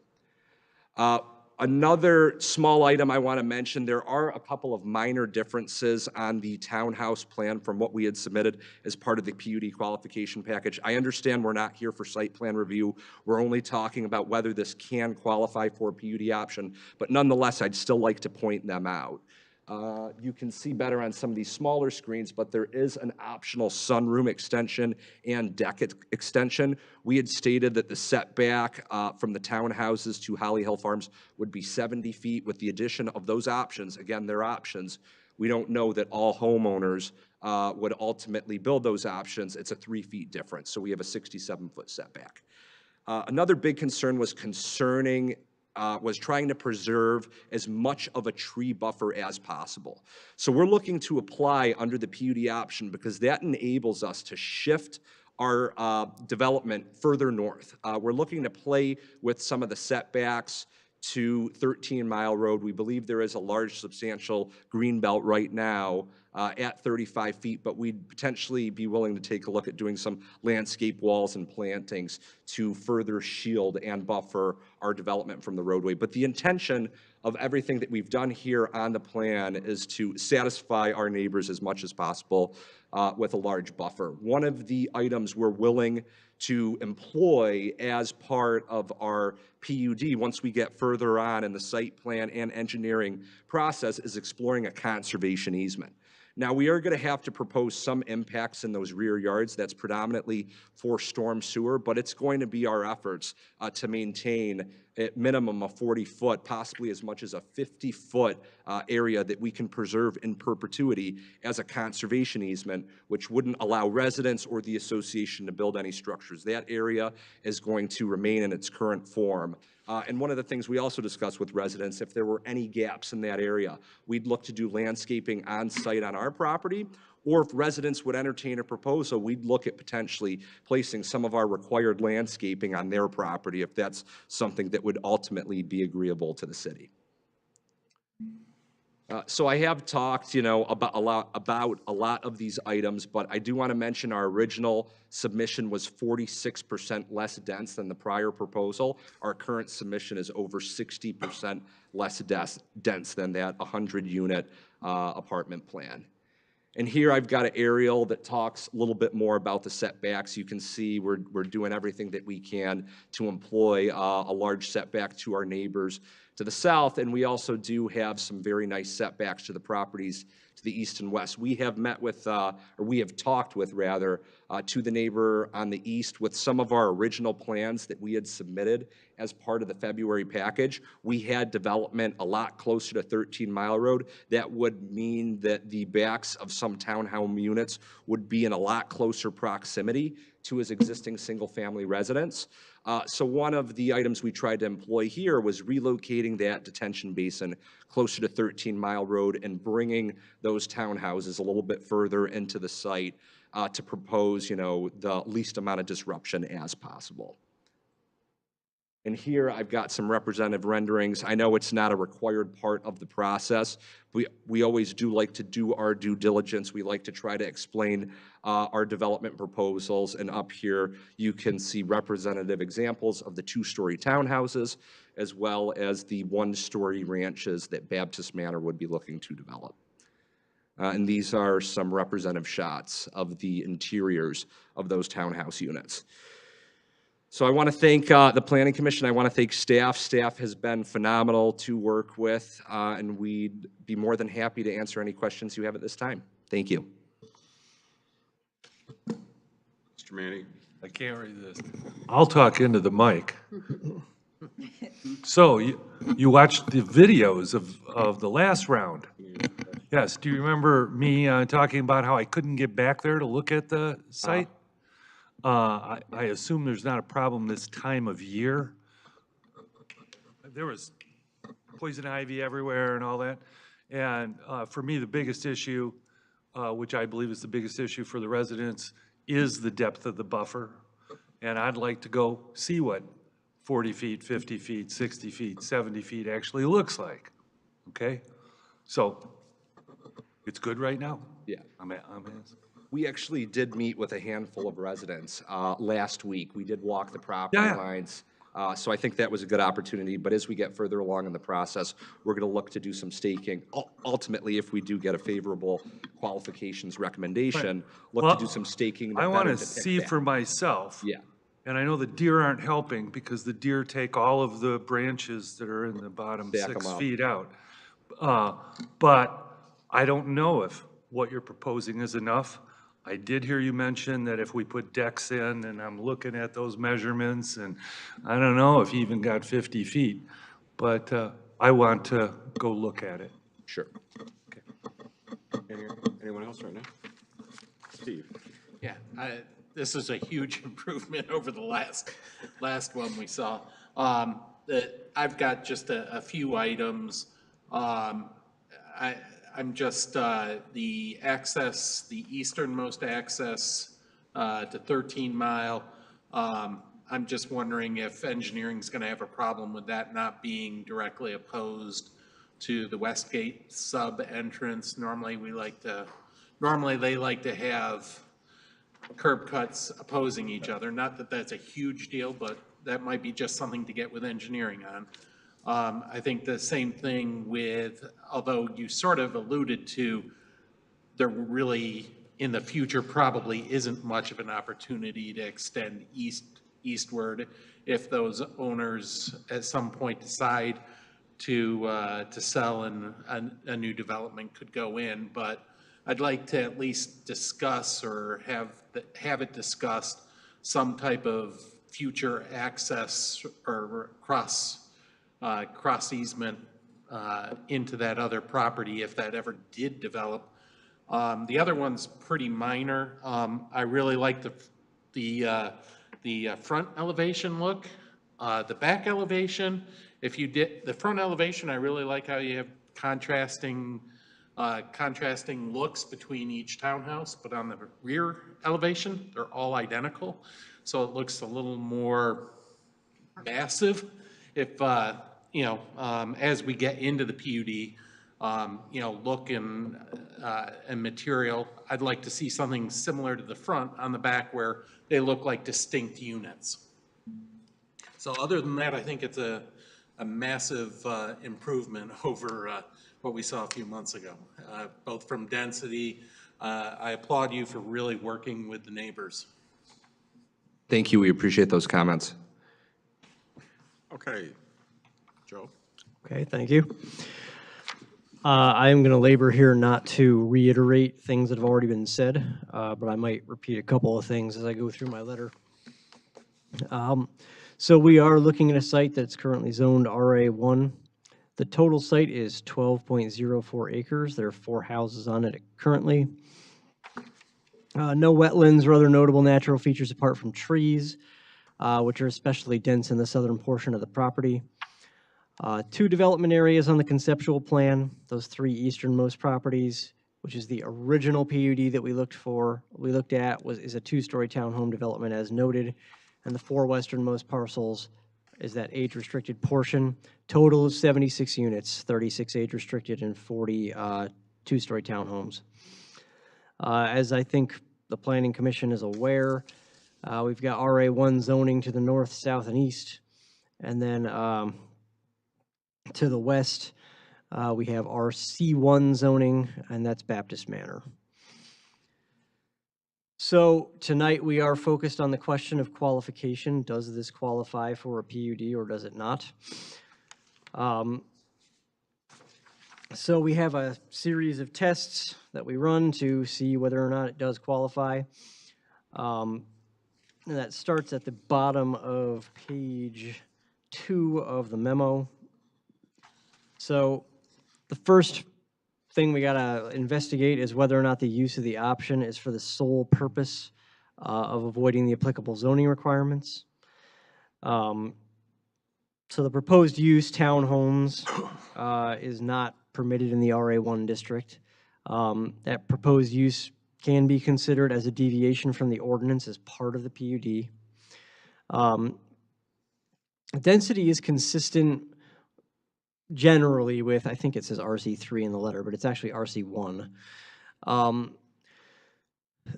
Another small item I want to mention, there are a couple of minor differences on the townhouse plan from what we had submitted as part of the PUD qualification package. I understand we're not here for site plan review. We're only talking about whether this can qualify for a PUD option, but nonetheless, I'd still like to point them out. You can see better on some of these smaller screens, but there is an optional sunroom extension and deck extension. We had stated that the setback from the townhouses to Holly Hill Farms would be 70 feet. With the addition of those options, again, they're options, we don't know that all homeowners would ultimately build those options. It's a 3 feet difference, so we have a 67-foot setback. Another big concern was trying to preserve as much of a tree buffer as possible. So we're looking to apply under the PUD option because that enables us to shift our development further north. We're looking to play with some of the setbacks to 13 Mile Road. We believe there is a large, substantial green belt right now at 35 feet, but we'd potentially be willing to take a look at doing some landscape walls and plantings to further shield and buffer our development from the roadway. But the intention of everything that we've done here on the plan is to satisfy our neighbors as much as possible with a large buffer. One of the items we're willing to employ as part of our PUD once we get further on in the site plan and engineering process is exploring a conservation easement. Now, we are going to have to propose some impacts in those rear yards. That's predominantly for storm sewer, but it's going to be our efforts to maintain at minimum a 40-foot, possibly as much as a 50-foot area that we can preserve in perpetuity as a conservation easement, which wouldn't allow residents or the association to build any structures. That area is going to remain in its current form. And one of the things we also discussed with residents, if there were any gaps in that area, we'd look to do landscaping on site on our property, or if residents would entertain a proposal, we'd look at potentially placing some of our required landscaping on their property if that's something that would ultimately be agreeable to the city. So I have talked, about a lot of these items, but I do want to mention our original submission was 46% less dense than the prior proposal. Our current submission is over 60% less dense than that 100-unit apartment plan. And here I've got an aerial that talks a little bit more about the setbacks. You can see we're doing everything that we can to employ a large setback to our neighbors to the south, and we also do have some very nice setbacks to the properties to the east and west. We have met with, or we have talked with rather, to the neighbor on the east with some of our original plans that we had submitted as part of the February package. We had development a lot closer to 13 Mile Road. That would mean that the backs of some townhome units would be in a lot closer proximity to his existing single-family residence. So one of the items we tried to employ here was relocating that detention basin closer to 13 Mile Road and bringing those townhouses a little bit further into the site to propose, the least amount of disruption as possible. And here I've got some representative renderings. I know it's not a required part of the process. We always do like to do our due diligence. We like to try to explain our development proposals. And up here, you can see representative examples of the two-story townhouses, as well as the one-story ranches that Baptist Manor would be looking to develop. And these are some representative shots of the interiors of those townhouse units. So I want to thank the Planning Commission. I want to thank staff. Staff has been phenomenal to work with, and we'd be more than happy to answer any questions you have at this time. Thank you.
Mr. Manning?
I can't read this. I'll talk into the mic. So you watched the videos of the last round. Yes, do you remember me talking about how I couldn't get back there to look at the site? I assume there's not a problem this time of year. There was poison ivy everywhere and all that. And for me, the biggest issue, which I believe is the biggest issue for the residents, is the depth of the buffer. And I'd like to go see what 40 feet, 50 feet, 60 feet, 70 feet actually looks like. Okay? So it's good right now?
Yeah.
I'm asking.
We actually did meet with a handful of residents last week. We did walk the property lines. So I think that was a good opportunity. But as we get further along in the process, we're going to look to do some staking. Ultimately, if we do get a favorable qualifications recommendation, look to do some staking.
I want to see for myself.
Yeah.
And I know the deer aren't helping because the deer take all of the branches that are in the bottom
Stack 'em
6
up.
feet out. But I don't know if what you're proposing is enough. I did hear you mention that if we put decks in, and I'm looking at those measurements, and I don't know if you even got 50 feet, but I want to go look at it.
Sure.
Anyone else right now? Steve?
Yeah, this is a huge improvement over the last one we saw. I've got just a few items. I'm just, the access, the easternmost access to 13 Mile, I'm just wondering if engineering's going to have a problem with that not being directly opposed to the Westgate sub-entrance. Normally they like to have curb cuts opposing each other. Not that that's a huge deal, but that might be just something to get with engineering on. I think the same thing with, although you sort of alluded to, there really, in the future, probably isn't much of an opportunity to extend eastward if those owners at some point decide to sell and a new development could go in. But I'd like to at least discuss or have it discussed some type of future access or cross easement into that other property if that ever did develop. The other one's pretty minor. I really like the front elevation look. The back elevation, if you did the front elevation, I really like how you have contrasting looks between each townhouse, but on the rear elevation, they're all identical. So it looks a little more massive. If, as we get into the PUD, look and material, I'd like to see something similar to the front on the back where they look like distinct units. So other than that, I think it's a massive improvement over what we saw a few months ago, both from density. I applaud you for really working with the neighbors.
Thank you. We appreciate those comments.
Okay. Joe?
Okay, thank you. I'm going to labor here not to reiterate things that have already been said, but I might repeat a couple of things as I go through my letter. So we are looking at a site that's currently zoned RA1. The total site is 12.04 acres. There are 4 houses on it currently. No wetlands or other notable natural features apart from trees. which are especially dense in the southern portion of the property. 2 development areas on the conceptual plan, those 3 easternmost properties, which is the original PUD that we looked at is a 2-story townhome development as noted, and the 4 westernmost parcels is that age-restricted portion. Total of 76 units, 36 age-restricted and 40 2-story townhomes. As I think the Planning Commission is aware, we've got RA1 zoning to the north, south, and east, and then to the west, we have RC1 zoning, and that's Baptist Manor. So tonight we are focused on the question of qualification. Does this qualify for a PUD or does it not? So we have a series of tests that we run to see whether or not it does qualify. And that starts at the bottom of page 2 of the memo. So the first thing we gotta investigate is whether or not the use of the option is for the sole purpose of avoiding the applicable zoning requirements. So the proposed use, townhomes, is not permitted in the RA1 district. That proposed use can be considered as a deviation from the ordinance as part of the PUD. Density is consistent generally with, I think it says RC3 in the letter, but it's actually RC1.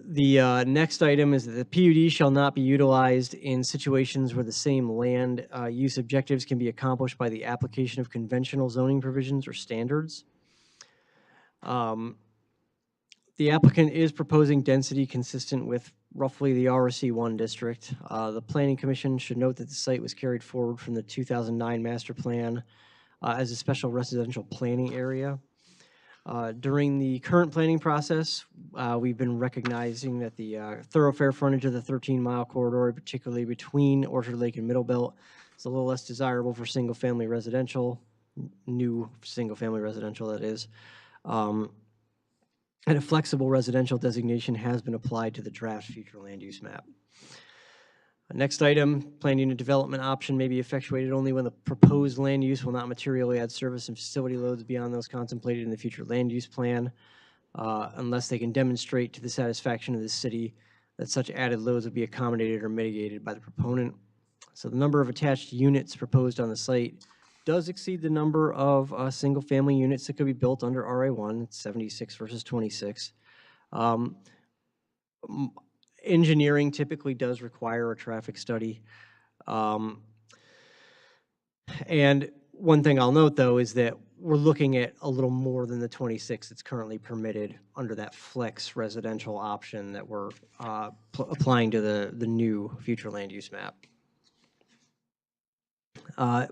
The next item is that the PUD shall not be utilized in situations where the same land use objectives can be accomplished by the application of conventional zoning provisions or standards. The applicant is proposing density consistent with roughly the RC1 district. The Planning Commission should note that the site was carried forward from the 2009 master plan as a special residential planning area. During the current planning process, we've been recognizing that the thoroughfare frontage of the 13-mile corridor, particularly between Orchard Lake and Middlebelt, is a little less desirable for single-family residential, new single-family residential, that is. And a flexible residential designation has been applied to the draft future land use map. Next item, planned unit development option may be effectuated only when the proposed land use will not materially add service and facility loads beyond those contemplated in the future land use plan, unless they can demonstrate to the satisfaction of the city that such added loads will be accommodated or mitigated by the proponent. So the number of attached units proposed on the site does exceed the number of single-family units that could be built under RA1. It's 76 versus 26. Engineering typically does require a traffic study. And one thing I'll note, though, is that we're looking at a little more than the 26 that's currently permitted under that flex residential option that we're applying to the new future land use map.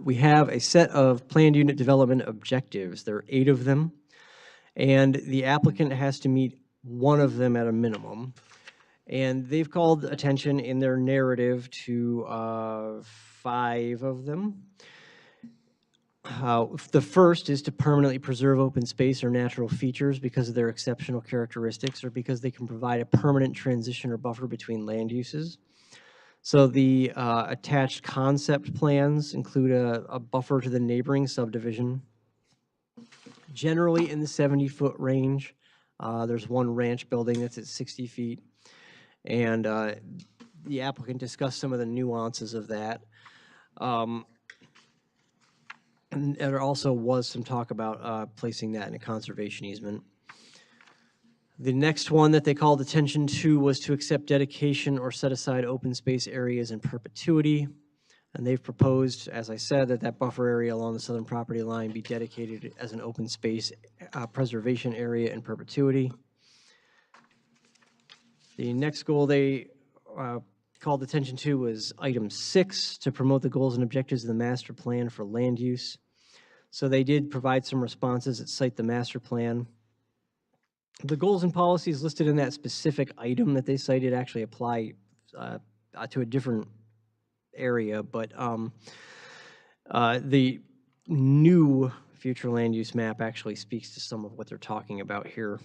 We have a set of planned unit development objectives. There are 8 of them, and the applicant has to meet one of them at a minimum. And they've called attention in their narrative to 5 of them. The first is to permanently preserve open space or natural features because of their exceptional characteristics or because they can provide a permanent transition or buffer between land uses. So the attached concept plans include a buffer to the neighboring subdivision, generally in the 70-foot range. There's one ranch building that's at 60 feet. And the applicant discussed some of the nuances of that. And there also was some talk about placing that in a conservation easement. The next one that they called attention to was to accept dedication or set aside open space areas in perpetuity. And they've proposed, as I said, that that buffer area along the southern property line be dedicated as an open space preservation area in perpetuity. The next goal they called attention to was item 6, to promote the goals and objectives of the master plan for land use. So they did provide some responses that cite the master plan. The goals and policies listed in that specific item that they cited actually apply to a different area, but the new future land use map actually speaks to some of what they're talking about here.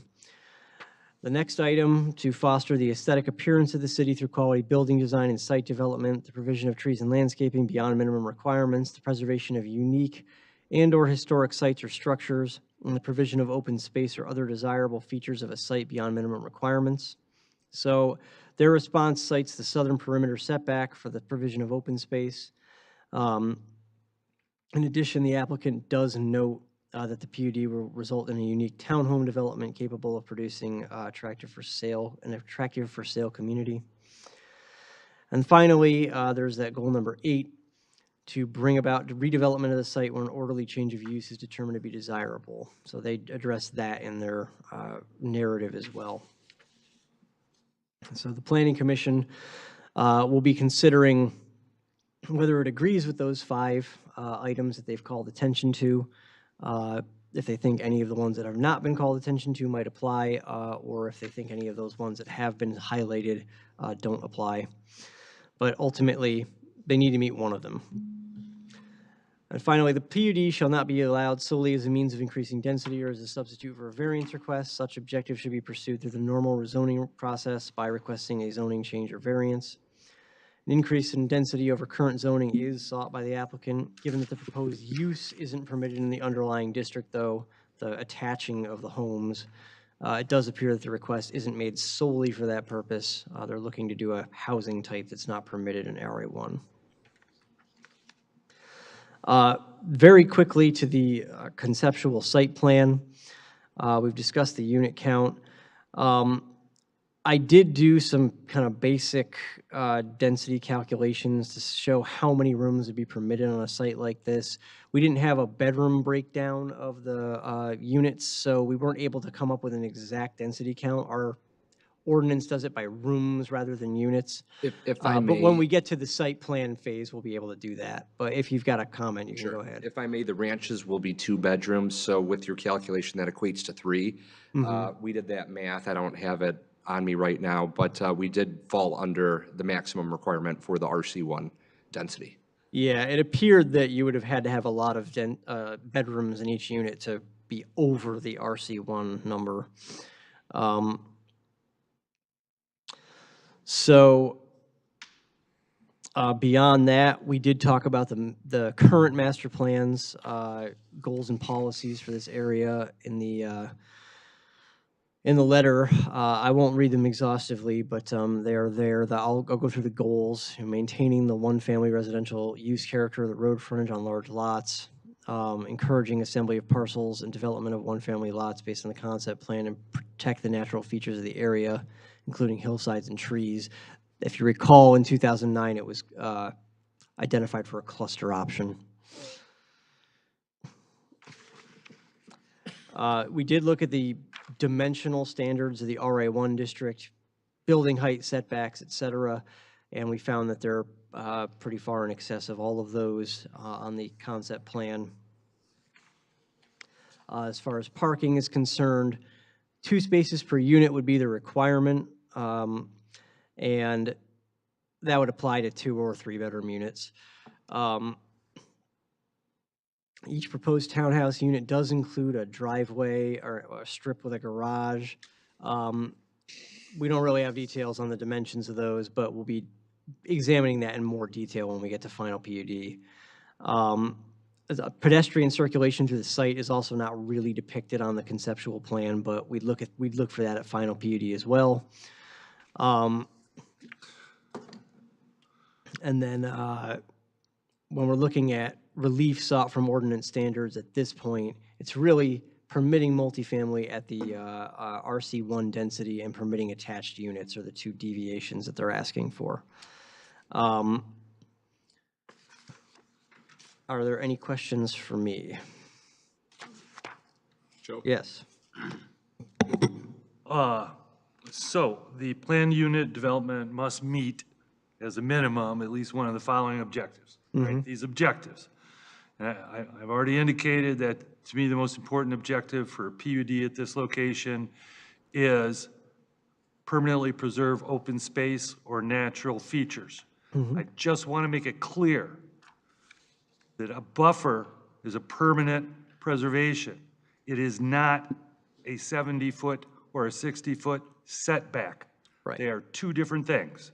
The next item, to foster the aesthetic appearance of the city through quality building design and site development, the provision of trees and landscaping beyond minimum requirements, the preservation of unique and/or historic sites or structures, and the provision of open space or other desirable features of a site beyond minimum requirements. So their response cites the southern perimeter setback for the provision of open space. In addition, the applicant does note that the PUD will result in a unique townhome development capable of producing an attractive for sale community. And finally, there's that goal number 8, to bring about redevelopment of the site when an orderly change of use is determined to be desirable. So they address that in their narrative as well. So the Planning Commission will be considering whether it agrees with those 5 items that they've called attention to, if they think any of the ones that have not been called attention to might apply, or if they think any of those ones that have been highlighted don't apply. But ultimately, they need to meet one of them. And finally, the PUD shall not be allowed solely as a means of increasing density or as a substitute for a variance request. Such objective should be pursued through the normal rezoning process by requesting a zoning change or variance. An increase in density over current zoning is sought by the applicant. Given that the proposed use isn't permitted in the underlying district, though, the attaching of the homes, it does appear that the request isn't made solely for that purpose. They're looking to do a housing type that's not permitted in RA1. Very quickly to the conceptual site plan. We've discussed the unit count. I did do some kind of basic density calculations to show how many rooms would be permitted on a site like this. We didn't have a bedroom breakdown of the units, so we weren't able to come up with an exact density count. Our ordinance does it by rooms rather than units.
If I may.
But when we get to the site plan phase, we'll be able to do that. But if you've got a comment, you can go ahead.
If I may, the ranches will be 2 bedrooms, so with your calculation, that equates to 3. We did that math. I don't have it on me right now, but we did fall under the maximum requirement for the RC1 density.
Yeah, it appeared that you would have had to have a lot of bedrooms in each unit to be over the RC1 number. Beyond that, we did talk about the current master plans, goals and policies for this area in the letter. I won't read them exhaustively, but they are there. I'll go through the goals: maintaining the one-family residential use character of the road frontage on large lots, encouraging assembly of parcels and development of one-family lots based on the concept plan, and protect the natural features of the area, including hillsides and trees. If you recall, in 2009, it was identified for a cluster option. We did look at the dimensional standards of the RA1 district, building height, setbacks, et cetera, and we found that they're pretty far in excess of all of those on the concept plan. As far as parking is concerned, 2 spaces per unit would be the requirement, and that would apply to 2 or 3 bedroom units. Each proposed townhouse unit does include a driveway or a strip with a garage. We don't really have details on the dimensions of those, but we'll be examining that in more detail when we get to final PUD. Pedestrian circulation through the site is also not really depicted on the conceptual plan, but we'd look for that at final PUD as well. And then when we're looking at relief sought from ordinance standards at this point, it's really permitting multifamily at the RC1 density and permitting attached units are the 2 deviations that they're asking for. Are there any questions for me?
Joe?
Yes.
So the planned unit development must meet, as a minimum, at least one of the following objectives, right? These objectives. And I've already indicated that, to me, the most important objective for PUD at this location is permanently preserve open space or natural features. I just want to make it clear that a buffer is a permanent preservation. It is not a 70-foot or a 60-foot setback.
Right.
They are two different things.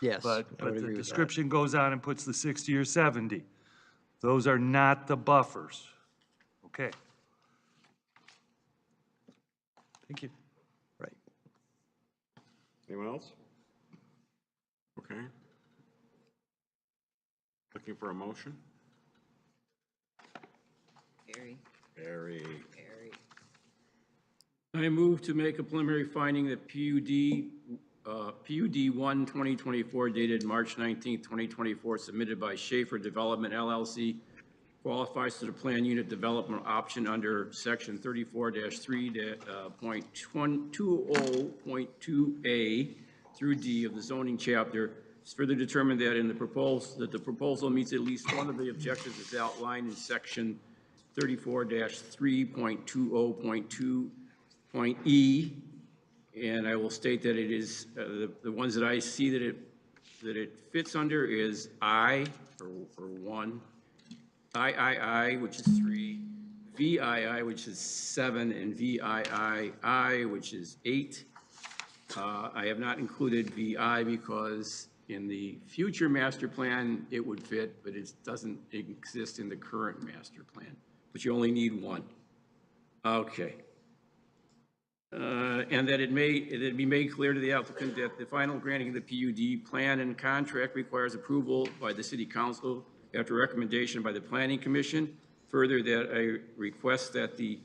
Yes, I
But
would
the
agree with that.
description goes on and puts the 60 or 70. Those are not the buffers. Okay. Thank you.
Right.
Anyone else? Okay. Looking for a motion?
Barry.
Barry.
I move to make a preliminary finding that PUD 1, 2024 dated March 19th, 2024, submitted by Schaefer Development LLC, qualifies to the plan unit development option under section 34-3.20.2A through D of the zoning chapter. It's further determined that in the proposal meets at least one of the objectives as outlined in section 34-3.20.2.E. And I will state that it is, the ones that I see that it fits under is I, or 1, III, which is 3, VII, which is 7, and VIII, which is 8. I have not included VI because in the future master plan, it would fit, but it doesn't exist in the current master plan. But you only need 1. Okay. And that it be made clear to the applicant that the final granting of the PUD plan and contract requires approval by the city council after recommendation by the planning commission. Further, that I request that the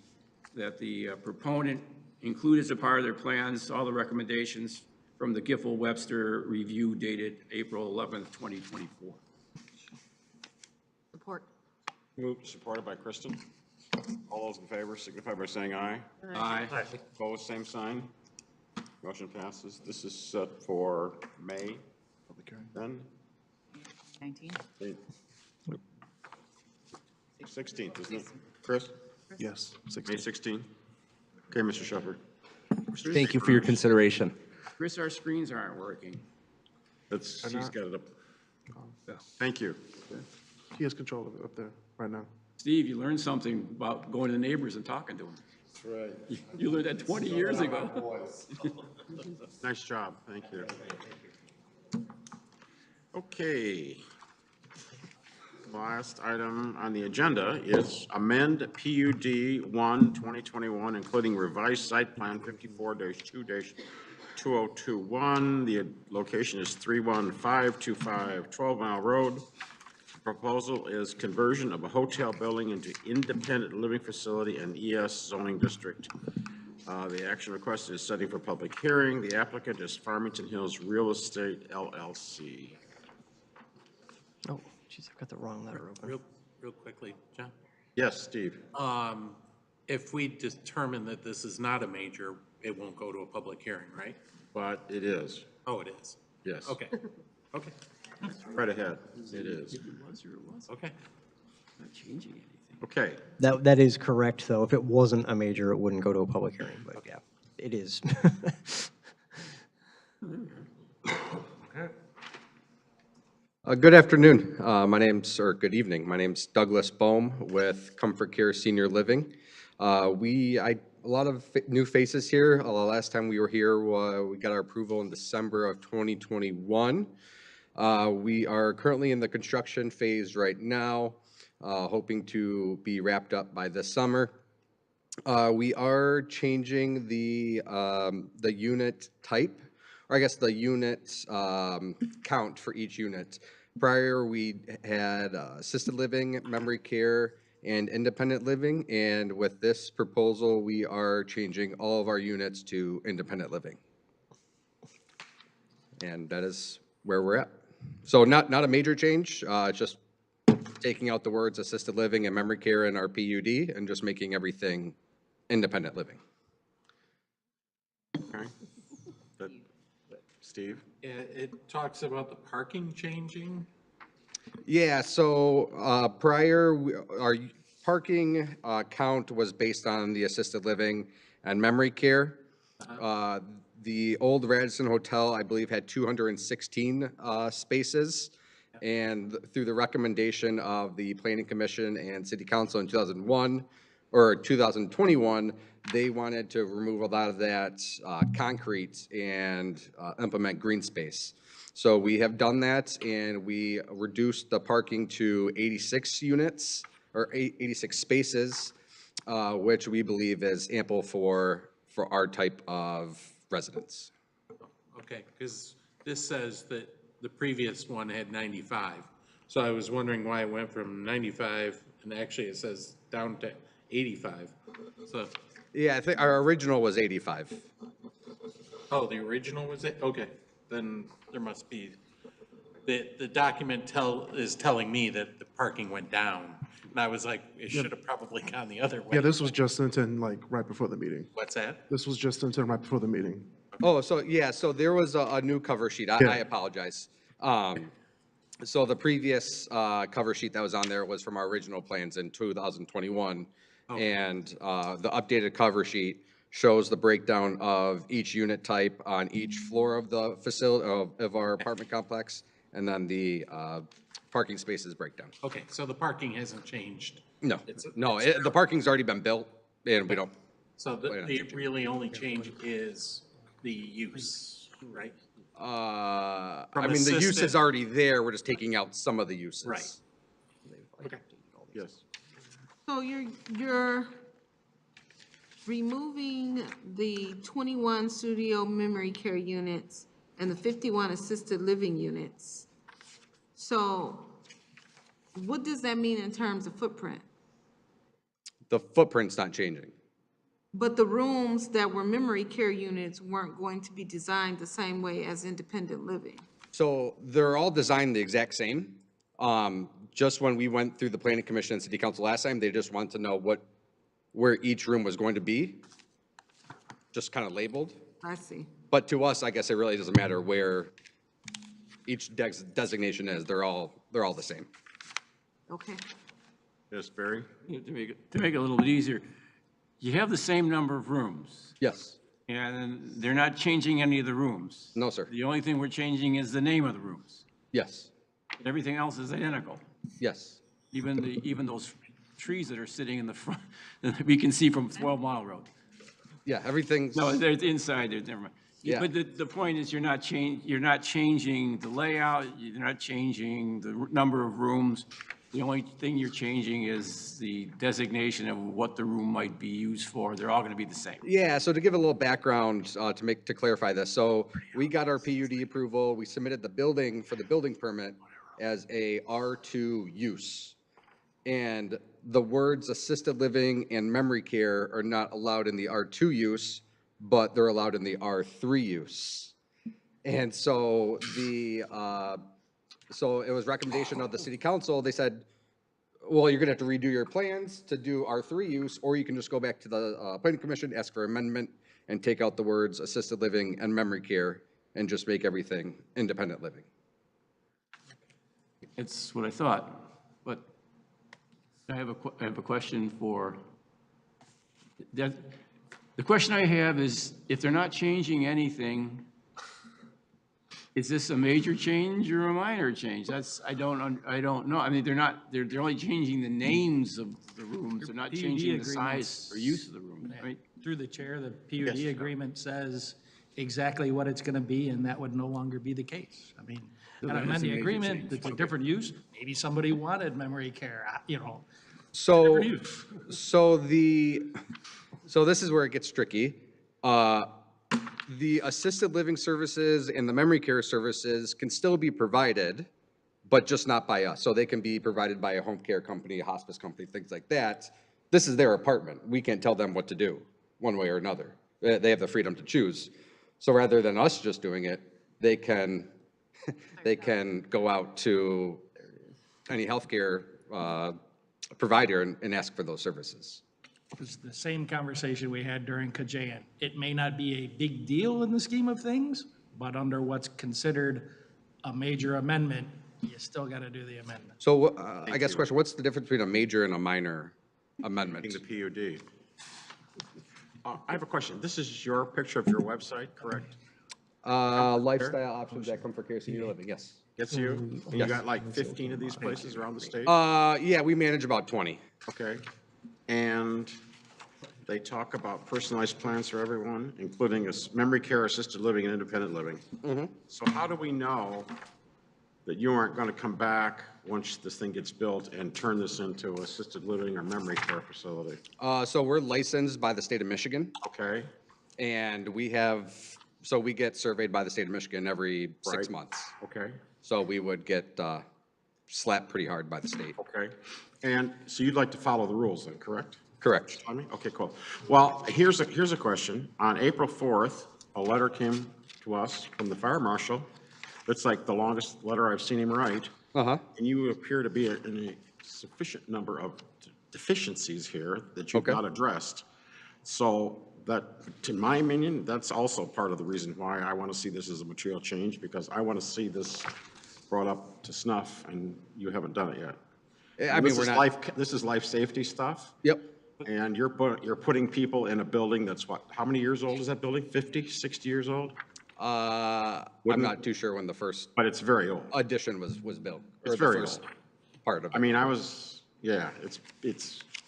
proponent include as a part of their plans all the recommendations from the Giffel-Webster review dated April 11th, 2024.
Support.
Moved, supported by Kristen. All those in favor signify by saying aye.
Aye.
Opposed, same sign. Motion passes. This is set for May. Then?
19.
16th, isn't it? Chris?
Yes.
May 16th. Okay, Mr. Shepherd.
Thank you for your consideration.
Chris, our screens aren't working.
He's got it up. Thank you.
He has control of it up there right now.
Steve, you learned something about going to the neighbors and talking to them.
That's right.
You learned that 20 years ago.
Nice job, thank you. Okay. Last item on the agenda is amend PUD 1, 2021, including revised site plan 54-2-2021. The location is 31525 12 Mile Road. Proposal is conversion of a hotel building into independent living facility and ES zoning district. The action request is setting for public hearing. The applicant is Farmington Hills Real Estate LLC.
Oh, geez, I've got the wrong letter open.
Real quickly, John.
Yes, Steve.
If we determine that this is not a major, it won't go to a public hearing, right?
But it is.
Oh, it is?
Yes.
Okay, okay,
Right ahead. It is.
okay.
Not changing anything.
Okay.
That is correct, though. If it wasn't a major, it wouldn't go to a public hearing, but yeah, it is.
Good afternoon. Good evening. My name's Douglas Bohm with Comfort Care Senior Living. A lot of new faces here. Last time we were here, we got our approval in December of 2021. We are currently in the construction phase right now, hoping to be wrapped up by this summer. We are changing the unit type, or I guess the unit count for each unit. Prior, we had assisted living, memory care, and independent living, and with this proposal, we are changing all of our units to independent living. And that is where we're at. So not a major change, just taking out the words assisted living and memory care in our PUD and just making everything independent living.
Okay. Steve?
It talks about the parking changing.
Yeah, so prior, our parking count was based on the assisted living and memory care. The old Radisson Hotel, I believe, had 216 spaces. And through the recommendation of the Planning Commission and City Council in 2021, they wanted to remove a lot of that concrete and implement green space. So we have done that, and we reduced the parking to 86 units, or 86 spaces, which we believe is ample for our type of residence.
Okay, because this says that the previous one had 95. So I was wondering why it went from 95, and actually it says down to 85. So,
Yeah, I think our original was 85.
oh, the original was it? Okay, then there must be, the document is telling me that the parking went down. And I was like, it should have probably gone the other way.
Yeah, this was just sent in like right before the meeting.
What's that?
This was just sent in right before the meeting.
Oh, so, yeah, so there was a new cover sheet. I apologize. So the previous cover sheet that was on there was from our original plans in 2021. And the updated cover sheet shows the breakdown of each unit type on each floor of the facility, of our apartment complex, and then the parking spaces breakdown.
Okay, so the parking hasn't changed.
No, the parking's already been built, and we don't.
So the really only change is the use, right?
I mean, the use is already there, we're just taking out some of the uses.
Right.
Okay. Yes.
So you're removing the 21 studio memory care units and the 51 assisted living units. So what does that mean in terms of footprint?
The footprint's not changing.
But the rooms that were memory care units weren't going to be designed the same way as independent living.
So they're all designed the exact same. Just when we went through the planning commission and city council last time, they just wanted to know where each room was going to be, just kind of labeled.
I see.
But to us, I guess it really doesn't matter where each designation is. They're all the same.
Okay.
Yes, Barry?
To make it a little bit easier, you have the same number of rooms.
Yes.
And they're not changing any of the rooms.
No, sir.
The only thing we're changing is the name of the rooms.
Yes.
Everything else is identical.
Yes.
Even those trees that are sitting in the front, that we can see from 12 Mile Road.
Yeah, everything's.
No, they're inside there, never mind.
Yeah.
But the point is, you're not changing the layout, you're not changing the number of rooms. The only thing you're changing is the designation of what the room might be used for. They're all gonna be the same.
Yeah, so to give a little background, to clarify this, so we got our PUD approval, we submitted the building for the building permit as a R2 use. And the words assisted living and memory care are not allowed in the R2 use, but they're allowed in the R3 use. And so so it was recommendation of the city council, they said, well, you're gonna have to redo your plans to do R3 use, or you can just go back to the planning commission, ask for amendment, and take out the words assisted living and memory care, and just make everything independent living.
It's what I thought, but I have a question for, the question I have is, if they're not changing anything, is this a major change or a minor change? I don't know. I mean, they're only changing the names of the rooms. They're not changing the size or use of the room, right?
Through the chair, the PUD agreement says exactly what it's going to be, and that would no longer be the case. I mean,
So
and
that
amend
is a
the
major
agreement,
change.
it's a different use. Maybe somebody wanted memory care,
So,
different use.
so this is where it gets tricky. The assisted living services and the memory care services can still be provided, but just not by us. So they can be provided by a home care company, a hospice company, things like that. This is their apartment. We can't tell them what to do, one way or another. They have the freedom to choose. So rather than us just doing it, they can go out to any healthcare provider and ask for those services.
It's the same conversation we had during Kajan. It may not be a big deal in the scheme of things, but under what's considered a major amendment, you still got to do the amendment.
So I guess question, what's the difference between a major and a minor amendment?
The PUD. I have a question. This is your picture of your website, correct?
Lifestyle options at Comfort Care Senior Living, yes.
Yes, you? And you
Yes.
got like 15 of these places around the state?
Yeah, we manage about 20.
Okay. And they talk about personalized plans for everyone, including memory care, assisted living, and independent living. So how do we know that you aren't going to come back once this thing gets built and turn this into assisted living or memory care facility?
So we're licensed by the state of Michigan,
Okay,
and we get surveyed by the state of Michigan every 6 months.
okay,
So we would get slapped pretty hard by the state.
okay. And so you'd like to follow the rules then, correct?
Correct.
Okay, cool. Well, here's a question. On April 4th, a letter came to us from the fire marshal. It's like the longest letter I've seen him write.
Uh-huh.
And you appear to be in a sufficient number of deficiencies here that you've not addressed. So that, to my opinion, that's also part of the reason why I want to see this as a material change, because I want to see this brought up to snuff, and you haven't done it yet.
I mean,
This is life safety stuff.
Yep.
And you're putting people in a building that's what, how many years old is that building? 50, 60 years old?
I'm not too sure when the first.
But it's very old.
Addition was built.
It's
or
very
the first
old.
Part of it.
I mean, it's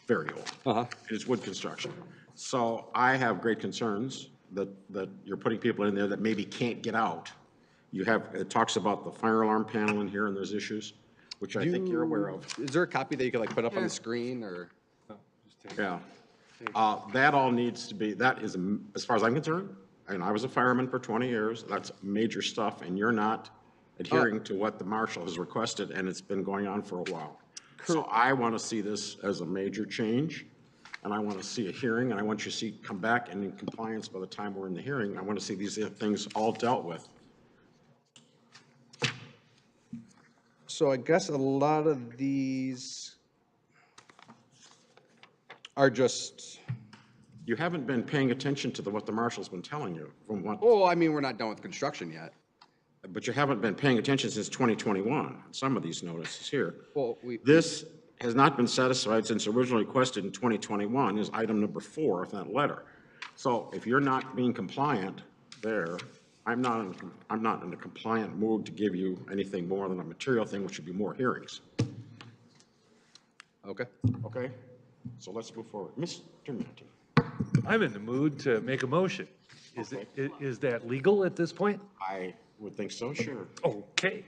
very old.
Uh-huh.
It's wood construction. So I have great concerns that you're putting people in there that maybe can't get out. It talks about the fire alarm panel in here, and there's issues, which I think you're aware of.
Is there a copy that you could like put up on the screen, or?
Yeah. That all needs to be, that is, as far as I'm concerned, and I was a fireman for 20 years, that's major stuff, and you're not adhering to what the marshal has requested, and it's been going on for a while. So I want to see this as a major change, and I want to see a hearing, and I want you to see, come back and in compliance by the time we're in the hearing. I want to see these things all dealt with.
So I guess a lot of these are just.
You haven't been paying attention to what the marshal's been telling you from what.
Oh, I mean, we're not done with construction yet.
But you haven't been paying attention since 2021, some of these notices here.
Well,
This has not been satisfied since originally requested in 2021 is item number 4 of that letter. So if you're not being compliant there, I'm not in a compliant mood to give you anything more than a material thing, which would be more hearings.
Okay.
Okay? So let's move forward. Mr. Manti.
I'm in the mood to make a motion. Is that legal at this point?
I would think so, sure.
Okay.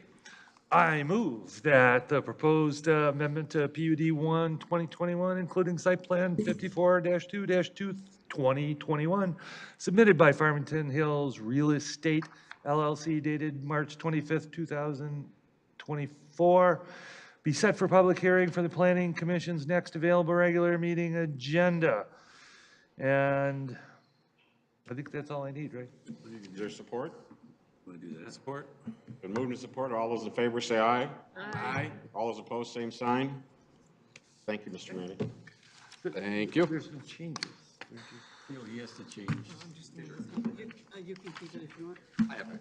I move that the proposed amendment to PUD 1 2021, including site plan 54-2-2021, submitted by Farmington Hills Real Estate LLC dated March 25th, 2024, be set for public hearing for the Planning Commission's next available regular meeting agenda. And I think that's all I need, right?
Is there support?
Want to do that? Support?
Been moved and support. All those in favor say aye.
Aye.
All those opposed, same sign. Thank you, Mr. Manning.
Thank you.
There's no changes.
He has to change.
You can keep it if you want.
I have a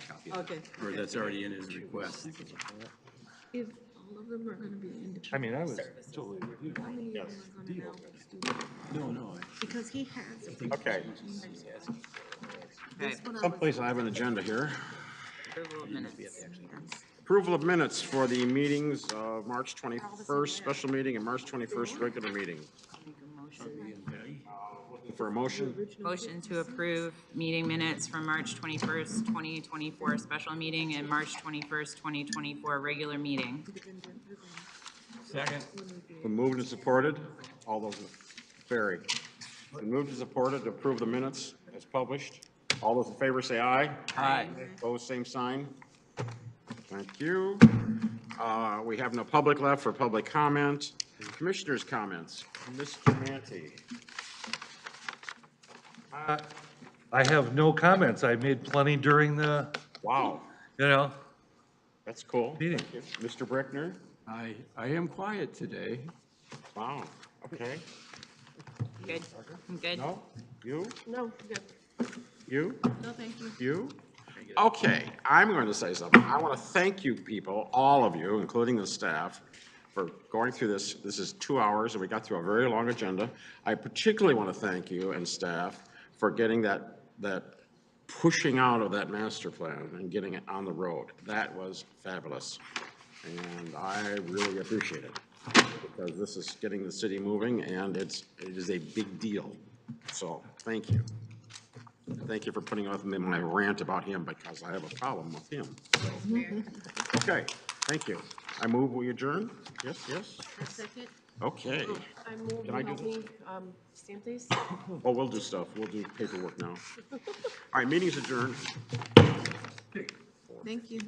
copy.
Okay.
Or that's already in his request.
If all of them are gonna be independent.
I mean, I was totally with you.
How many of them are gonna now be students?
No.
Because he has.
Okay.
That's what I was-
Someplace I have an agenda here.
Approval of minutes.
Approval of minutes for the meetings of March 21st, special meeting, and March 21st, regular meeting. Looking for a motion?
Motion to approve meeting minutes from March 21st, 2024 special meeting and March 21st, 2024 regular meeting.
Second.
Been moved and supported. All those, Barry. Been moved and supported to approve the minutes as published. All those in favor say aye.
Aye.
Opposed, same sign. Thank you. We have no public left for public comment. Commissioners' comments. Mr. Manti.
I have no comments. I made plenty during the,
Wow,
That's
cool.
Meeting.
Thank you. Mr. Brickner?
I am quiet today.
Wow, okay.
Good? I'm good?
No? You?
No, good.
You?
No, thank you.
You? Okay, I'm going to say something. I want to thank you people, all of you, including the staff, for going through this. This is 2 hours, and we got through a very long agenda. I particularly want to thank you and staff for getting that pushing out of that master plan and getting it on the road. That was fabulous, and I really appreciate it. because this is getting the city moving, and it is a big deal. So, thank you. And thank you for putting up with me when I rant about him, because I have a problem with him. Okay, thank you. I move we adjourn? Yes, yes?
Second.
Okay.
I move,
Can I
you
do
help
this?
me, stamp these?
Oh, we'll do stuff. We'll do paperwork now. All right, meeting's adjourned.
Thank you.